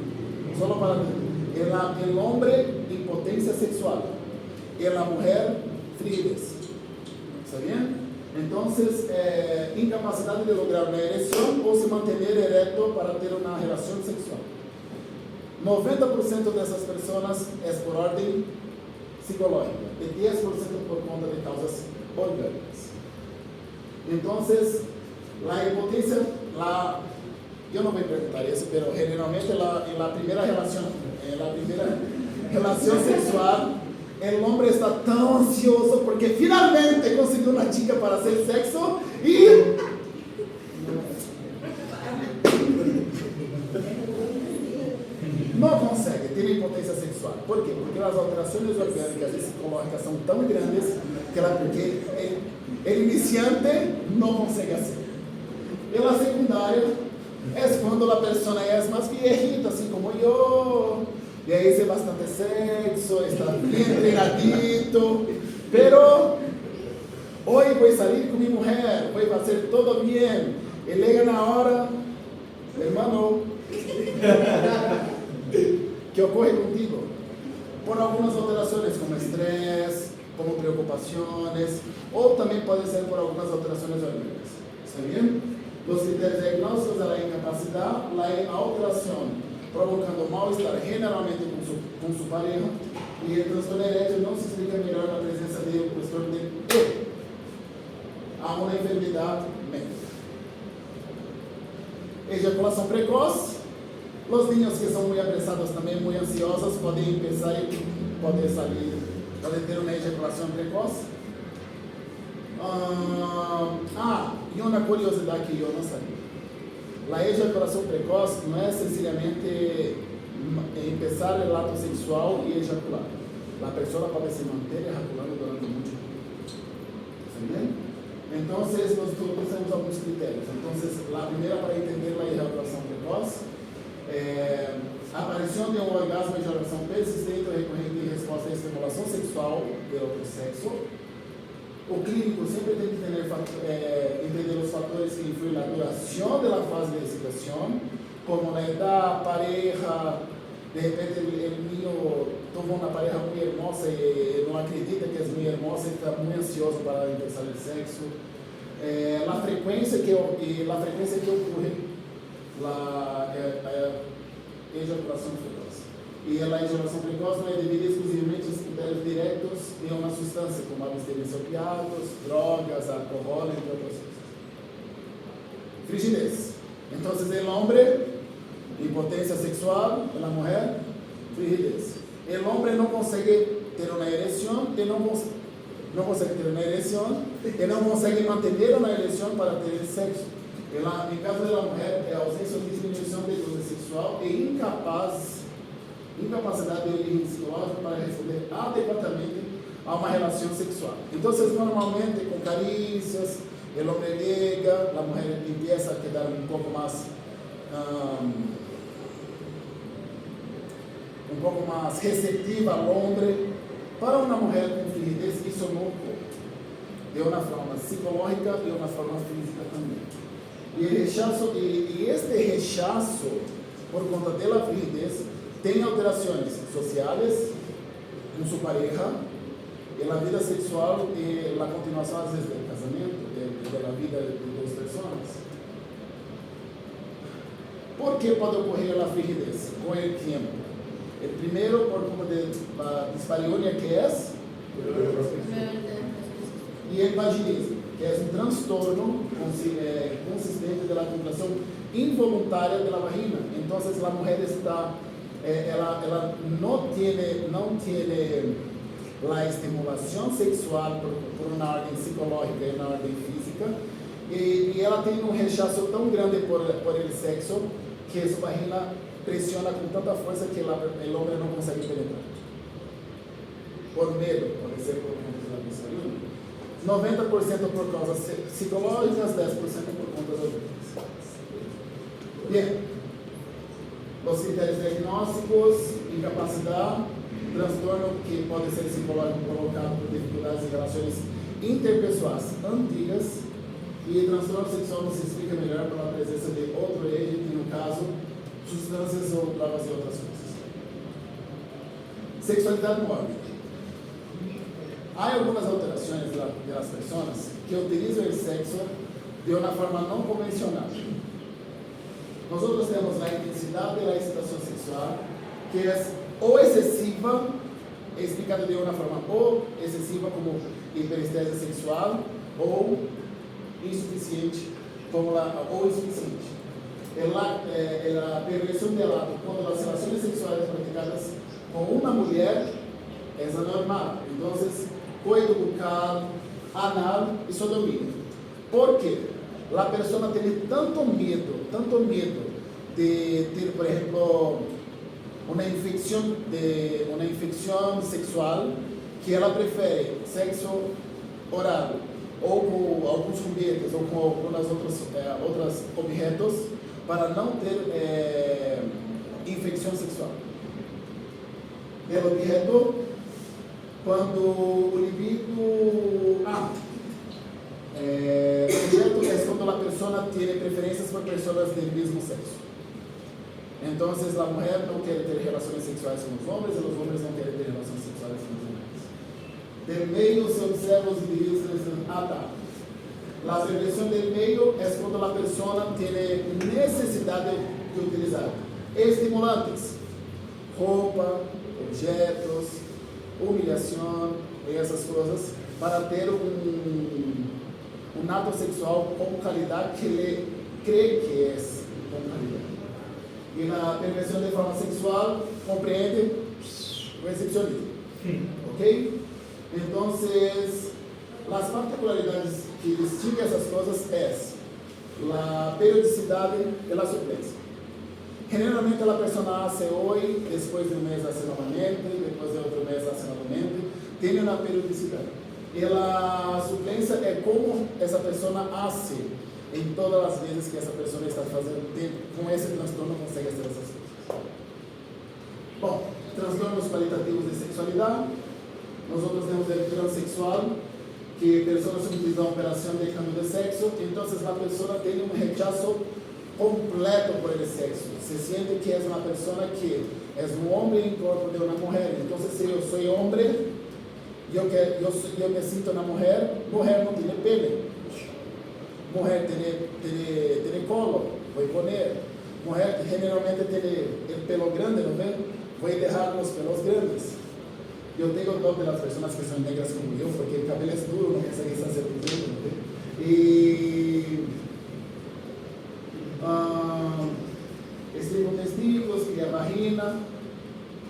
Solo para el hombre, impotencia sexual. Y en la mujer, frigidez. ¿Está bien? Entonces, incapacidad de lograr una erección o se mantener erecto para tener una relación sexual. 90% de esas personas es por orden psicológica y 10% por cuenta de causas orgánicas. Entonces, la impotencia, yo no voy a preguntar eso, pero generalmente en la primera relación sexual, el hombre está tan ansioso porque finalmente consiguió una chica para hacer sexo y no consegue, tiene impotencia sexual. ¿Por qué? Porque las alteraciones orgánicas y psicológicas son tan grandes que el iniciante no consigue hacer. Y la secundaria es cuando la persona es más viejita, así como yo, y ahí hace bastante sexo, está bien entrenadito, pero hoy voy a salir con mi mujer, voy a hacer todo bien, y llega una hora, hermano, ¿qué ocurre contigo? Por algunas alteraciones como estrés, como preocupaciones, o también puede ser por algunas alteraciones orgánicas. ¿Está bien? Los criterios diagnósticos de la incapacidad, la alteración provocando mal-estar generalmente con su pareja, y el trastorno eréctil no se explica mejor la presencia de un trastorno de a una enfermedad médica. Eyaculación precoz. Los niños que son muy apresados, también muy ansiosos, pueden empezar y pueden tener una eyaculación precoz. Y una curiosidad que yo no sabía. La eyaculación precoz no es sencillamente empezar el acto sexual y eyacular. La persona puede se mantener ejaculando durante mucho tiempo. ¿Entenden? Entonces, nosotros tenemos algunos criterios. Entonces, la primera para entender la eyaculación precoz, aparición de un orgasmo y eyaculación persistente o recurrente en respuesta a estimulación sexual del otro sexo. O clínico sempre tem que entender os fatores que influem na duração da fase de excitação, como na idade, pareja, de repente o menino tomou uma pareja muito hermosa e não acredita que é muito hermosa e está muito ansioso para começar o sexo. A frequência que ocorre a ejaculação precoce. E a ejaculação precoce não é devida exclusivamente aos critérios diretos de uma substância, como abstinência de opiados, drogas, álcool, entre outras coisas. Frigidez. Então, o homem, impotência sexual, a mulher, frigidez. O homem não consegue ter uma ereção, e não consegue ter uma ereção, e não consegue manter uma ereção para ter sexo. Em caso da mulher, é ausência ou diminuição de gozo sexual e incapacidade de origem psicológica para responder adequadamente a uma relação sexual. Então, normalmente, com carícias, o homem llega, a mulher começa a quedar um pouco mais receptiva ao homem. Para uma mulher com frigidez, isso não ocorre. De uma forma psicológica e de uma forma física também. E este rechazo, por conta da frigidez, tem alterações sociais com sua pareja, na vida sexual e na continuação, às vezes, do casamento, da vida de duas pessoas. Por que pode ocorrer a frigidez com o tempo? Primeiro, por conta da dispareunia, que é e el vaginismo, que é um transtorno consistente da acumulação involuntária da vagina. Então, a mulher está ela não tem a estimulação sexual por uma ordem psicológica e uma ordem física, e ela tem um rechaço tão grande por el sexo que sua vagina pressiona com tanta força que o homem não consegue penetrar. Por medo, pode ser por conta da dispareunia. 90% por causas psicológicas, 10% por conta das outras. Bien. Os critérios diagnósticos, incapacidade, transtorno que pode ser psicológico provocado por dificuldades em relações interpessoais antigas, e transtorno sexual não se explica melhor pela presença de outro agente, no caso, substâncias ou drogas e outras coisas. Sexualidade mórbida. Há algumas alterações das pessoas que utilizam o sexo de uma forma não convencional. Nós temos a intensidade da excitação sexual, que é ou excessiva, explicada de uma forma ou excessiva como hiperestesia sexual, ou insuficiente, ou insuficiente. A perversão do ato, quando as relações sexuais praticadas com uma mulher, é anormal. Então, coito bucal, anal e sodomia. Por quê? A pessoa tem tanto medo de ter, por exemplo, uma infecção sexual, que ela prefere sexo oral, ou com alguns juguetes, ou com alguns outros objetos, para não ter infecção sexual. O objeto, quando o libido... objeto é quando a pessoa tem preferências por pessoas do mesmo sexo. Então, a mulher não quer ter relações sexuais com os homens, e os homens não querem ter relações sexuais com as mulheres. De meio se observa os indivíduos que estão La perversión del medio es cuando la persona tiene necesidad de utilizar estimulantes, roupa, objetos, humilhação e essas coisas para ter um ato sexual com qualidade que ele crê que é com qualidade. E na perversão de forma sexual compreende o exibicionismo. ¿Ok? Então, as particularidades que distinguem essas coisas é a periodicidade e a suplência. Generalmente a pessoa hace hoje, depois de um mês hace novamente, depois de outro mês hace novamente, tem uma periodicidade. E a suplência é como essa pessoa hace em todas as vezes que essa pessoa está fazendo, com esse transtorno consegue fazer essas coisas. Bom, transtornos qualitativos de sexualidade. Nós temos o transexual, que pessoas utilizam a operação de cambio de sexo, então a pessoa tem um rechazo completo por el sexo. Se siente que é uma pessoa que é um homem em corpo de uma mulher. Então, se eu sou homem, eu me sinto uma mulher, mulher não tem pele. Mulher tem colo, vou poner. Mulher generalmente tem o pelo grande, não é? Vou deixar os pelos grandes. Eu tenho dó das pessoas que são negras como eu, porque o cabelo é duro, não consegue fazer tudo, não é? E extremo testículos, que é a vagina.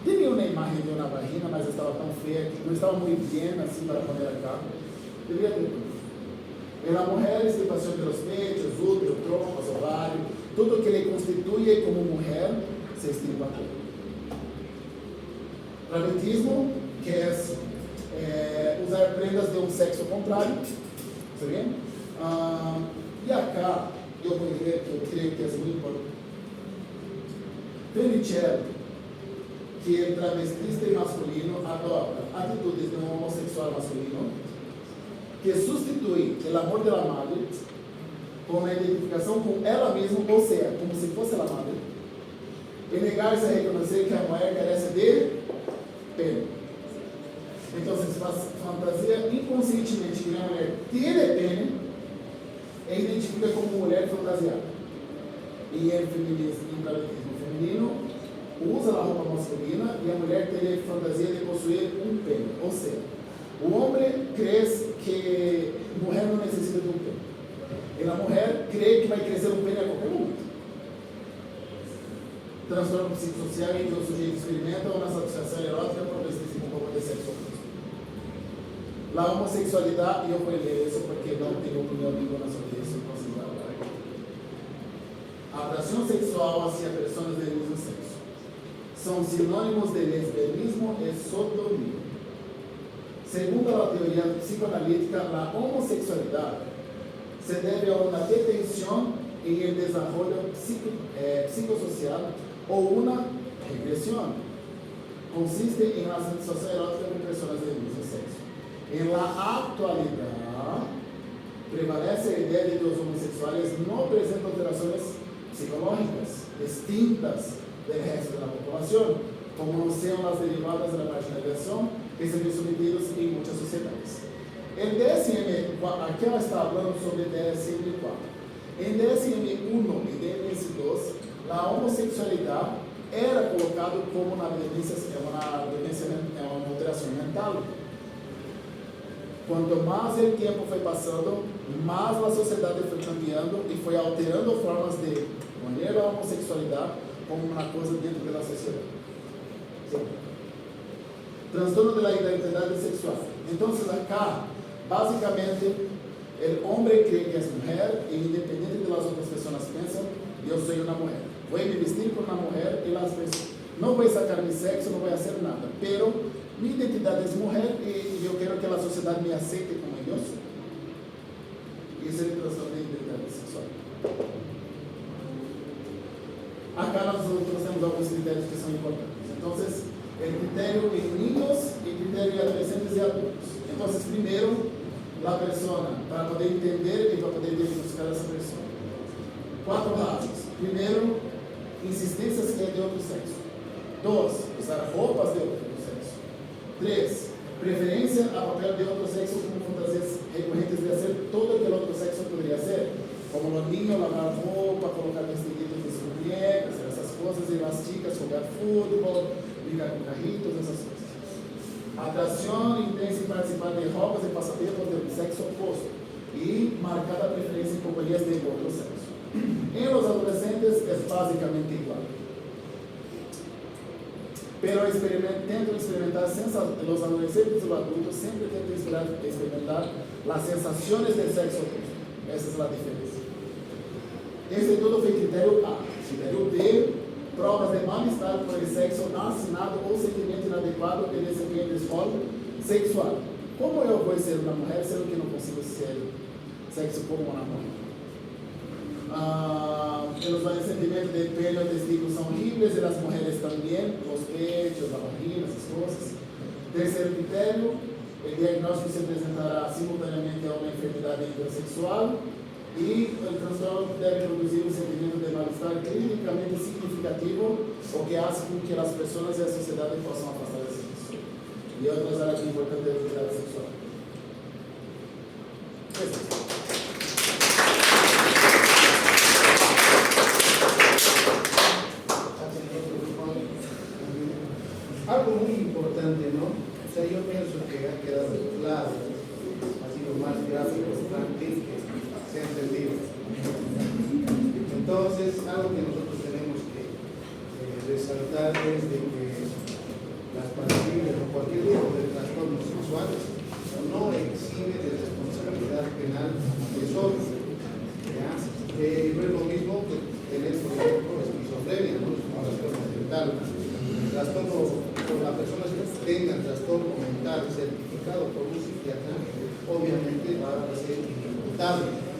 Tinha uma imagem de uma vagina, mas estava tão feia que não estava muito bem assim para poner acá. Devia ter tudo. E a mulher, estipação pelos peitos, útero, tronco, ovário, tudo que ele constitui como mulher, se estimpa tudo. Travestismo, que é usar prendas de um sexo contrário. Está bem? E acá, eu vou dizer que eu creio que é muito importante. Fenichel, que é travestista e masculino, adota atitudes de um homossexual masculino, que substitui o amor da madre com a identificação com ela mesma, ou seja, como se fosse a madre, e negar-se a reconhecer que a mulher carece de pene. Então, se faz fantasia inconscientemente que a mulher tem pene, e identifica como mulher fantasiada. E em feminismo, feminino, usa a roupa masculina e a mulher tem a fantasia de possuir um pene. Ou seja, o homem crê que a mulher não necessita de um pene. E a mulher crê que vai crescer um pene a qualquer momento. Transtorno psicossocial em que o sujeito experimenta uma satisfação erótica por vestir-se com roupa de sexo oposto. A homossexualidade, eu vou ler isso porque não tenho opinião nenhuma sobre isso, posso usar. A atração sexual hacia pessoas do mesmo sexo são sinônimos de lesbianismo e sodomia. Segundo a teoria psicoanalítica, a homossexualidade se deve a uma detenção em el desarrollo psicossocial ou uma regressão. Consiste em la satisfação erótica de pessoas do mesmo sexo. Em la actualidade, prevalece a ideia de que os homossexuais não apresentam alterações psicológicas distintas do resto da população, como não são as derivadas da marginalização que se ven submetidos em muitas sociedades. Em DSM, aqui ela está falando sobre DSM-4. Em DSM-1 e DSM-2, a homossexualidade era colocado como uma alteração mental. Quanto mais o tempo foi passando, mais a sociedade foi cambiando e foi alterando formas de poner a homossexualidade como uma coisa dentro da sociedade. Sim. Transtorno da identidade sexual. Então, acá, basicamente, o homem crê que é mulher e, independente das outras pessoas pensam, eu sou uma mulher. Vou me vestir como uma mulher e as pessoas não vou sacar meu sexo, não vou fazer nada. Pero minha identidade é mulher e eu quero que a sociedade me aceite como eu sou. Isso é o transtorno da identidade sexual. Acá nós temos alguns critérios que são importantes. Então, critério em niños e critério em adolescentes e adultos. Então, primeiro, a pessoa, para poder entender e para poder diagnosticar essa pessoa. 4 razões. Primeiro, insistências que é de outro sexo. 2, usar roupas de outro sexo. 3, Preferencia a papel de otro sexo como fantasías recurrentes de hacer todo lo que el otro sexo podría hacer. Como los niños lavar ropa, colocar vestiditos de sus muñecas, hacer esas cosas, y las chicas jugar fútbol, brincar con carritos, esas cosas. Atracción intensa y participar de hobbies y pasatiempos del sexo opuesto y marcada preferencia en compañías de otro sexo. En los adolescentes es básicamente igual. Pero intento experimentar los adolescentes y los adultos siempre intentan experimentar las sensaciones del sexo opuesto. Esa es la diferencia. Este todo fue criterio A. Criterio B, pruebas de malestar por el sexo asignado o sentimiento inadecuado de desempeño de rol sexual. ¿Cómo yo voy a ser una mujer sendo que no consigo ser sexo como una mujer? Los sentimientos de pelo, testículos son horribles y las mujeres también, los pechos, la vagina, esas cosas. Tercer criterio, el diagnóstico se presentará simultáneamente a una enfermedad intersexual y el trastorno debe producir un sentimiento de malestar clínicamente significativo o que hace con que las personas y la sociedad possam afastar de sexo. Y otras áreas importantes de la vida sexual. Algo muy importante, ¿no? O sea, yo pienso que ha quedado claro, ha sido más gráfico, práctico, se ha entendido. Entonces, algo que nosotros tenemos que resaltar es de que las parafilas o cualquier tipo de trastorno sexual no exime de responsabilidad penal de solo. ¿Ya? No es lo mismo que tener, por ejemplo, esquizofrenia, ¿no? Un trastorno mental. Trastorno, por las personas que tengan trastorno mental certificado por un psiquiatra, obviamente va a ser inimputable.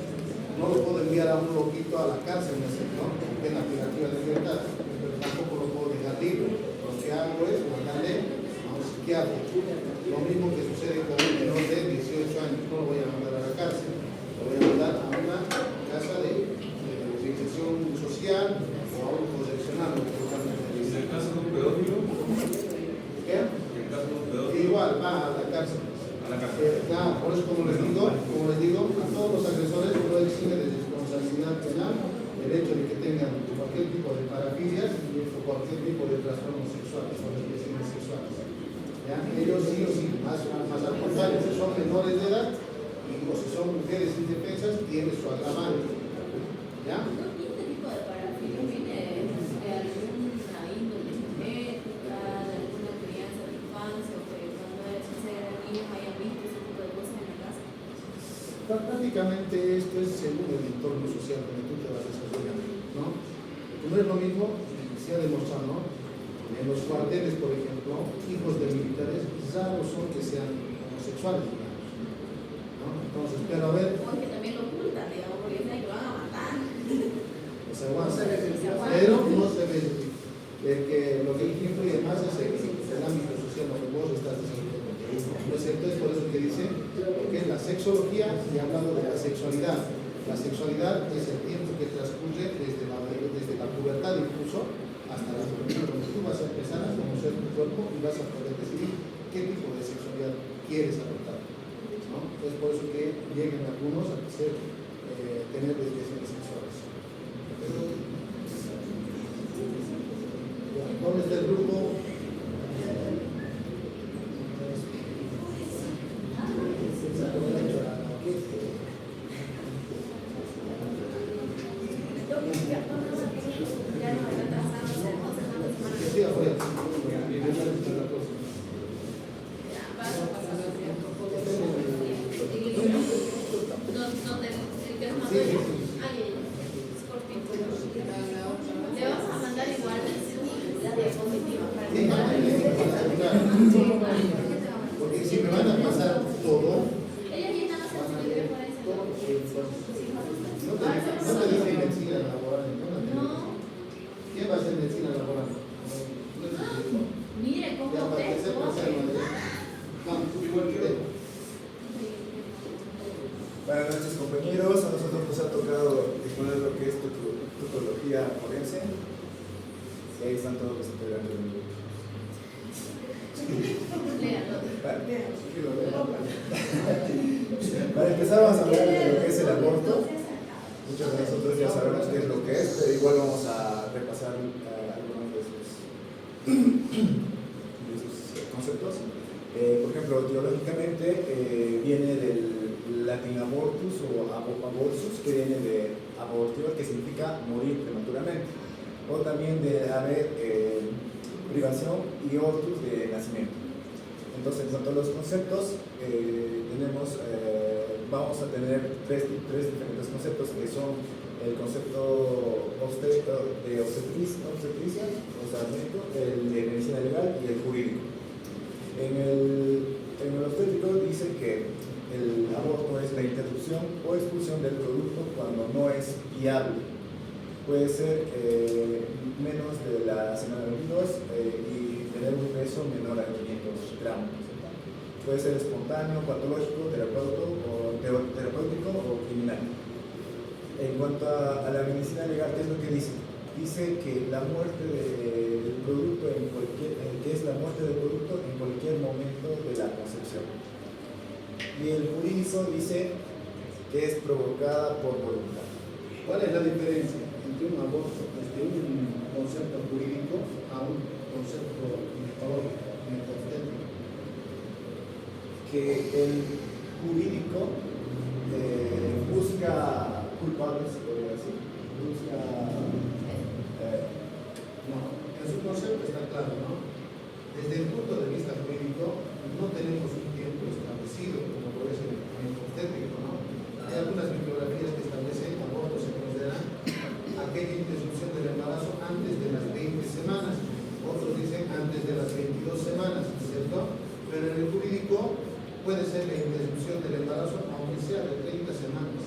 No lo puedo enviar a un loquito a la cárcel, ¿no? Porque es la privativa de libertad, pero tampoco lo puedo dejar libre. Lo que hago es mandarle a un psiquiatra. Lo mismo que sucede con un menor de 18 años, no lo voy a mandar a la cárcel, lo voy a mandar a una casa de reinserción social o a un correccional. ¿En el caso de un pedófilo? ¿Qué? ¿En el caso de un pedófilo? Igual va a la cárcel. A la cárcel. Claro, por eso como les digo, a todos los agresores no exime de responsabilidad penal el hecho de que tengan cualquier tipo de parafilias o cualquier tipo de trastorno sexual o desviaciones sexuales. ¿Ya? Ellos sí o sí, más al contrario, si son menores de edad o si son mujeres indefensas, tienen su agravante. ¿Ya? ¿Este tipo de parafilia viene de alguna índole genética, de alguna crianza de infancia, o que cuando eran niños hayan visto ese tipo de cosas en la casa? Prácticamente esto es según el entorno social donde tú te vas desarrollando, ¿no? No es lo mismo, se ha demostrado, ¿no? En los cuarteles, por ejemplo, hijos de militares raros son que sean homosexuales, digamos, ¿no? Entonces, pero a ver, Porque también lo ocultan, digamos, porque saben que van a matar. se aguanta, pero no se ve. Que lo que influye más es el ámbito social, lo que vos estás diciendo. ¿No es cierto? Es por eso que dice que es la sexología y hablando de la sexualidad. La sexualidad es el tiempo que transcurre desde la pubertad incluso hasta la juventud, donde tú vas a empezar a conocer tu cuerpo y vas a poder decidir qué tipo de sexualidad quieres adoptar, ¿no? Es por eso que llegan algunos a tener desviaciones sexuales. ¿Dónde está el grupo? Sí, afuera. Te vamos a mandar igual la diapositiva para que Porque si me van a pasar todo, ellos ya están haciendo su video para eso. no te dicen medicina laboral, ¿no? No, ¿Quién va a hacer medicina laboral? No es cierto. mire Ya cómo para que te sepas, igual que Para nuestros compañeros, a nosotros nos ha tocado exponer lo que es tutología forense. Y ahí están todos los integrantes del grupo. léalo. Para empezar vamos a hablar de lo que es el aborto. Muchos de nosotros ya sabemos qué es lo que es, pero igual vamos a repasar algunos de sus conceptos. Por ejemplo, teológicamente viene del latín abortus o abortus, que viene de abortio, que significa morir prematuramente, o también de haber privación y ortus de nacimiento. Entonces, en cuanto a los conceptos, vamos a tener tres diferentes conceptos, que son el concepto de obstetricia, o sea, el de medicina legal y el jurídico. En el obstétrico dice que el aborto es la interrupción o expulsión del producto cuando no es viable. Puede ser menos de la semana 22 y tener un peso menor a 500 gramos. Puede ser espontáneo, patológico, terapéutico o criminal. En cuanto a la medicina legal, ¿qué es lo que dice? Dice que la muerte del producto que es la muerte del producto en cualquier momento de la concepción. Y el jurídico dice que es provocada por voluntad. ¿Cuál es la diferencia entre un aborto desde un concepto jurídico a un concepto metodológico? Que el jurídico busca culpables, se podría decir, No, en su concepto está claro, ¿no? Desde el punto de vista jurídico, no tenemos un tiempo establecido, como puede ser en el obstétrico, ¿no? Hay algunas bibliografías que establecen que aborto se considera aquella interrupción del embarazo antes de las 20 semanas, otros dicen antes de las 22 semanas, ¿cierto? Pero en el jurídico puede ser la interrupción del embarazo aunque sea de 30 semanas.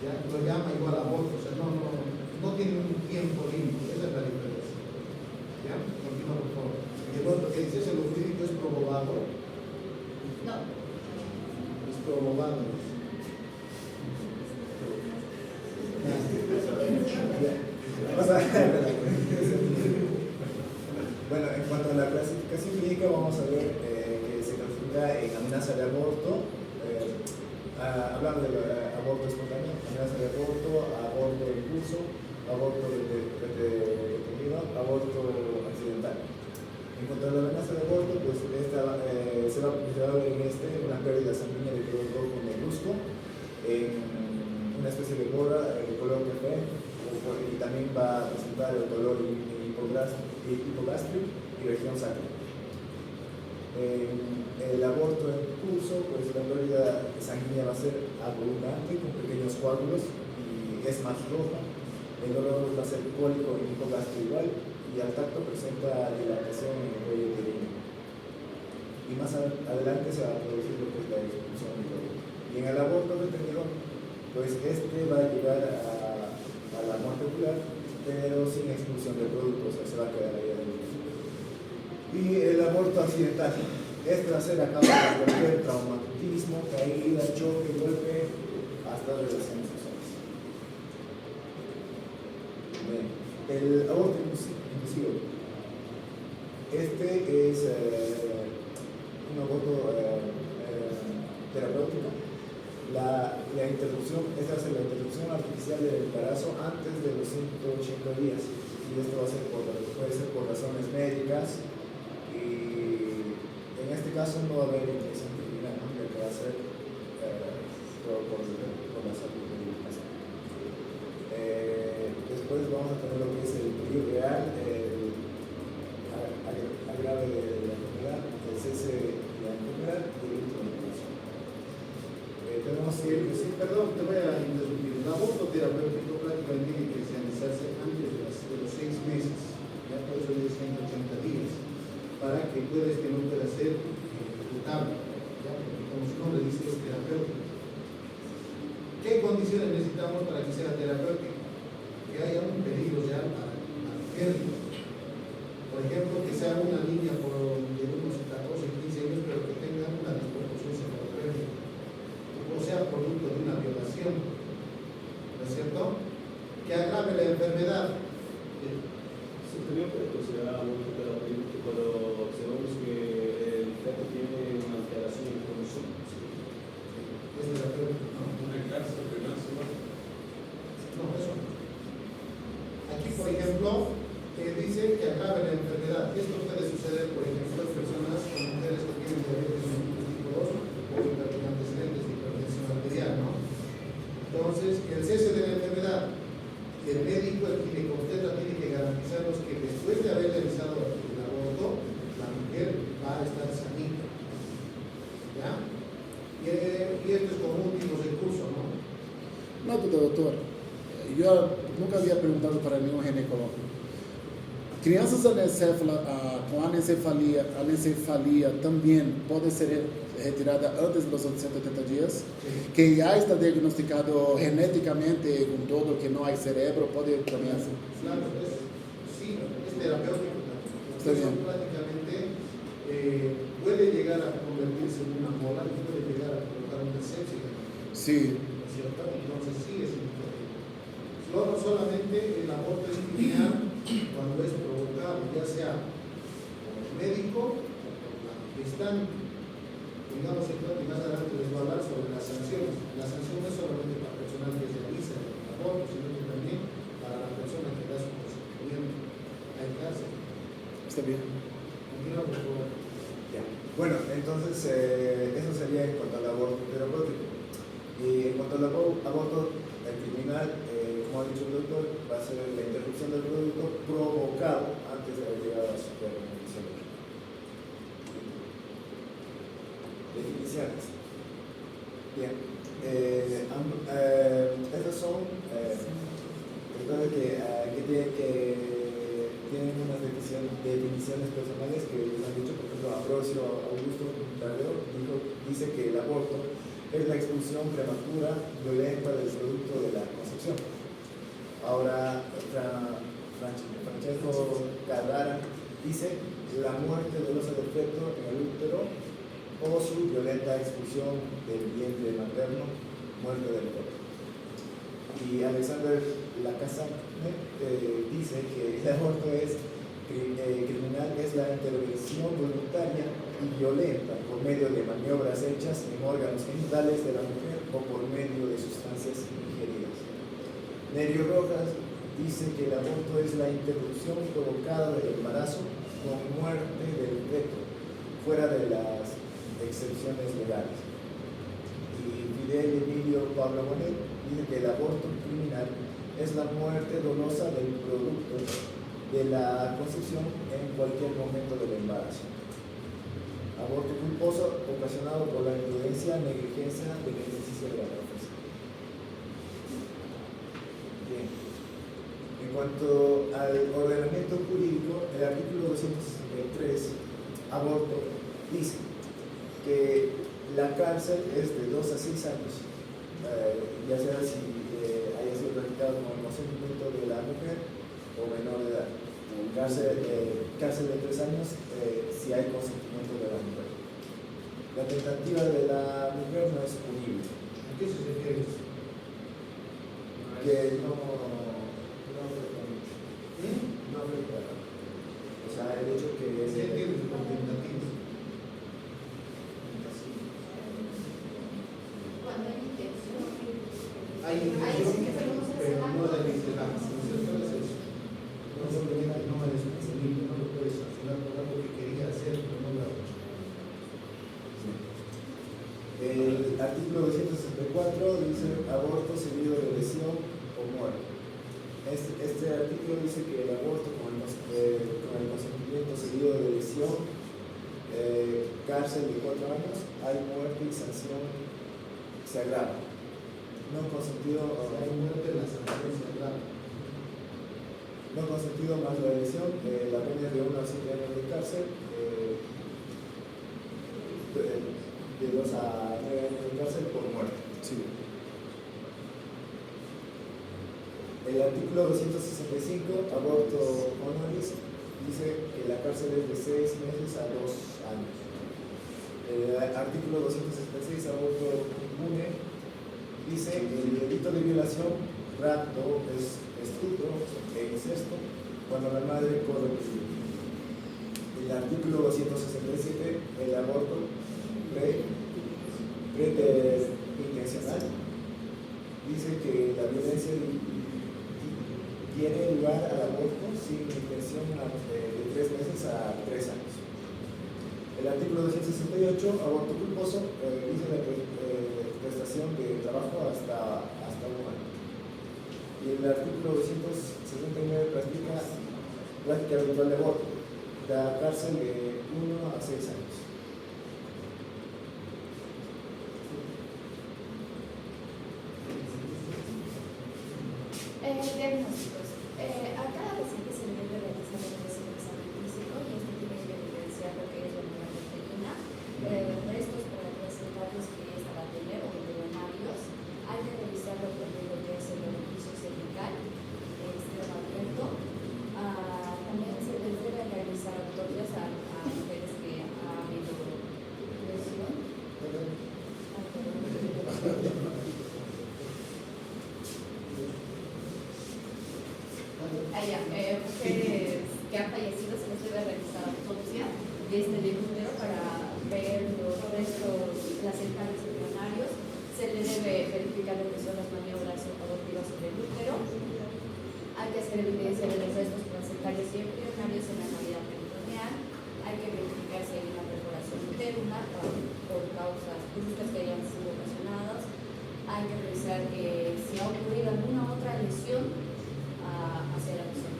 ¿Ya? Lo llama igual aborto, o sea, no tiene un tiempo límite, esa es la diferencia. ¿Ya? Continúa, por favor. El aborto que dices en lo jurídico es probado. No. Es probado. Bueno, en cuanto a la clasificación clínica, vamos a ver que se clasifica en amenaza de aborto, hablando del aborto espontáneo, amenaza de aborto, aborto de impulso, aborto detenido, aborto accidental. En cuanto a la amenaza de aborto, pues se va a ver en una pérdida sanguínea de color rojo negruzco, en una especie de bola de color café, y también va a presentar el dolor hipogástrico y región sacra. El aborto en curso, pues la pérdida sanguínea va a ser abundante con pequeños coágulos y es más roja. El dolor va a ser cólico y hipogástrico igual, y al tacto presenta dilatación en el cuello uterino. Y más adelante se va a producir lo que es la expulsión del producto. Y en el aborto retenido, pues va a llegar a la muerte ocular, pero sin expulsión del producto, o sea, se va a quedar ahí adentro. Y el aborto accidental, va a ser a causa de cualquier traumatismo, caída, choque, golpe, hasta relaciones sexuales. Bien. El aborto inducido. Es un aborto terapéutico. La interrupción, esta va a ser la interrupción artificial del embarazo antes de los 180 días. Y esto puede ser por razones médicas, y en este caso no va a haber intención criminal, ¿no? Que va a ser por la salud del paciente. Después vamos a tener lo que es el peligro real, el agrave de la enfermedad, el cese de la enfermedad y el último de la tenemos que Sí, perdón, te voy a interrumpir. El aborto terapéutico prácticamente tiene que realizarse antes de los 6 meses, ya por eso es 180 días, para que no pueda ser ejecutable, ya, porque como su nombre dice es terapéutico. ¿Qué condiciones necesitamos para que sea terapéutico? Que haya un peligro real para el género. Por ejemplo, que sea una niña de unos 14, 15 años, pero que tenga una disproporción sexual, o sea, producto de una violación, ¿no es cierto? Que agrave la enfermedad. Superior, pero será aborto terapéutico cuando sabemos que el feto tiene dice que agrave la enfermedad. Esto puede suceder, por ejemplo, en personas con mujeres que tienen diabetes tipo 2 o antecedentes de hipertensión arterial, ¿no? Entonces, el cese de la enfermedad, el médico, el ginecobstetra, tiene que garantizarnos que después de haber realizado el aborto, la mujer va a estar sanita. ¿Ya? Y esto es como último recurso, ¿no? No, doctor. Yo nunca había preguntado para ningún ginecólogo. Crianças com anencefalia também pode ser retirada antes dos 170 dias, que já está diagnosticado geneticamente com todo que não há cerebro, pode também ser. Claro, sí, es terapéutico. Está bien. Eso prácticamente puede llegar a convertirse en una mola y puede llegar a provocar una sepsis. Sí. ¿No es cierto? Entonces sí es importante. No solamente el aborto es criminal cuando es provocado, ya sea por el médico, que están, digamos, y más adelante les voy a hablar sobre las sanciones. La sanción no es solamente para el personal que realiza el aborto, sino que también para la persona que da su consentimiento. Hay cárcel. Está bien. Continúa, por favor. Ya. Bueno, entonces eso sería en cuanto al aborto terapéutico. Y en cuanto al aborto criminal, como ha dicho el doctor, va a ser la interrupción del producto provocado antes de haber llegado a su término. Definiciones. Bien. Estas son personas que tienen unas definiciones personales que les han dicho. Por ejemplo, Ambrosio Augusto Tadeo dice que el aborto es la expulsión prematura violenta del producto de la concepción. Ahora, Francesco Carrara dice la muerte del óvulo defecto en el útero o su violenta expulsión del vientre materno, muerte del feto. Y Alexander Lacazette dice que el aborto es criminal, es la intervención voluntaria y violenta por medio de maniobras hechas en órganos genitales de la mujer o por medio de sustancias ingeridas. Nerio Rojas dice que el aborto es la interrupción provocada del embarazo con muerte del feto, fuera de las excepciones legales. Y Fidel Emilio Pablo Bonet dice que el aborto criminal es la muerte dolosa del producto de la concepción en cualquier momento del embarazo. Aborto culposo ocasionado por la imprudencia, negligencia del ejercicio de la profesión. Bien. En cuanto al ordenamiento jurídico, el artículo 263, aborto, dice que la cárcel es de 2 a 6 años, ya sea si haya sido practicado con el consentimiento de la mujer o menor de edad. Cárcel de 3 años si hay consentimiento de la mujer. La tentativa de la mujer no es punible. ¿A qué se refiere eso? Que no afecta. O sea, el hecho que ¿Qué entiendes por tentativa? Cuando hay intención. Hay intención, pero no de la intención. ¿No es eso? No simplemente no es punible, no lo puedes sancionar por algo que quería hacer, pero no lo ha hecho. El artículo 264 dice aborto seguido de lesión o muerte. Este artículo dice que el aborto con el consentimiento seguido de lesión, cárcel de 4 años, hay muerte y sanción se agrava. No consentido, Hay muerte, la sanción se agrava. no consentido más la lesión, la pena es de 1 a 7 años de cárcel, de 2 a 9 años de cárcel por muerte. Sí. El artículo 265, aborto honoris, dice que la cárcel es de 6 meses a 2 años. El artículo 266, aborto impune, dice que el delito de violación, rapto, estupro e incesto cuando la madre corre peligro. El artículo 267, el aborto intencional, dice que la violencia tiene lugar al aborto sin intención de 3 meses a 3 años. El artículo 268, aborto culposo, dice la prestación de trabajo hasta 1 año. Y el artículo 269 práctica eventual de aborto, da cárcel de 1 a 6 años. Diagnósticos. A cada paciente se le debe realizar un examen físico y este tiene que evidenciar lo que es la proteína, restos para presentarlos que esta va a tener o embrionarios. Hay que revisar lo que es el orificio cervical, extremo abierto. También se les debe realizar autopsias a mujeres que ha habido lesión. Mujeres que han fallecido se les debe realizar autopsia del útero para ver los restos placentarios embrionarios. Se le debe verificar lo que son las maniobras abortivas sobre el útero. Hay que hacer evidencia de los restos placentarios y embrionarios en la cavidad peritoneal. Hay que verificar si hay una perforación uterina por causas bruscas que hayan sido ocasionadas. Hay que revisar si ha ocurrido alguna otra lesión hacia la visión.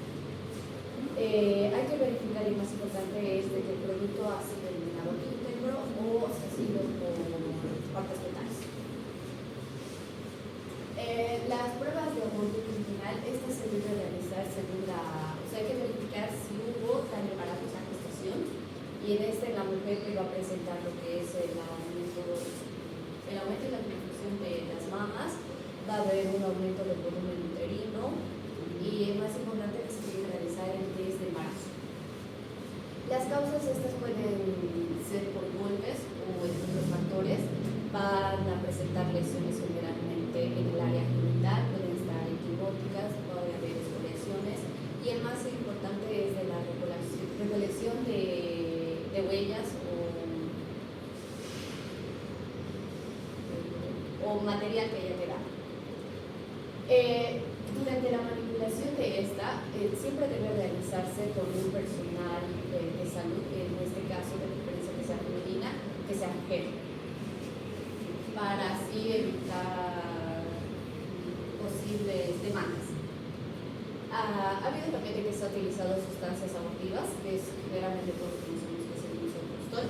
Hay que verificar, y más importante es de que el producto ha sido eliminado íntegro o ha sido por partes fetales. Las pruebas de aborto original, estas se deben realizar según hay que verificar si hubo daño para la gestación, y en la mujer que va a presentar lo que es el aumento y la difusión de las mamas, va a haber un aumento del volumen uterino, y es más importante que se tiene que realizar el test de embarazo. Las causas estas pueden ser por golpes o otros factores. Van a presentar lesiones generalmente en el área genital, pueden estar equivóticas, puede haber exfoliaciones, y el más importante es de la recolección de huellas o material que haya quedado. Durante la manipulación de esta, siempre debe realizarse por un personal de salud, en este caso de preferencia que sea femenina, que sea mujer, para así evitar posibles demandas. Ha habido también que se ha utilizado sustancias abortivas, que es generalmente todos conocemos que es el misoprostol.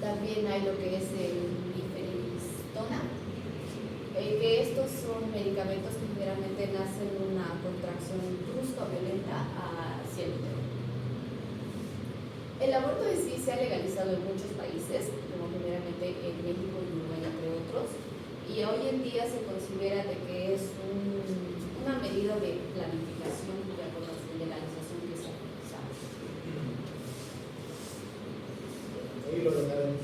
También hay lo que es el nifedipine, que estos son medicamentos que generalmente nacen una contracción brusca o violenta hacia el útero. El aborto en sí se ha legalizado en muchos países, como generalmente en México y Uruguay, entre otros, y hoy en día se considera de que es una medida de planificación de acuerdo a su legalización que se ha utilizado. Ahí lo dejaremos.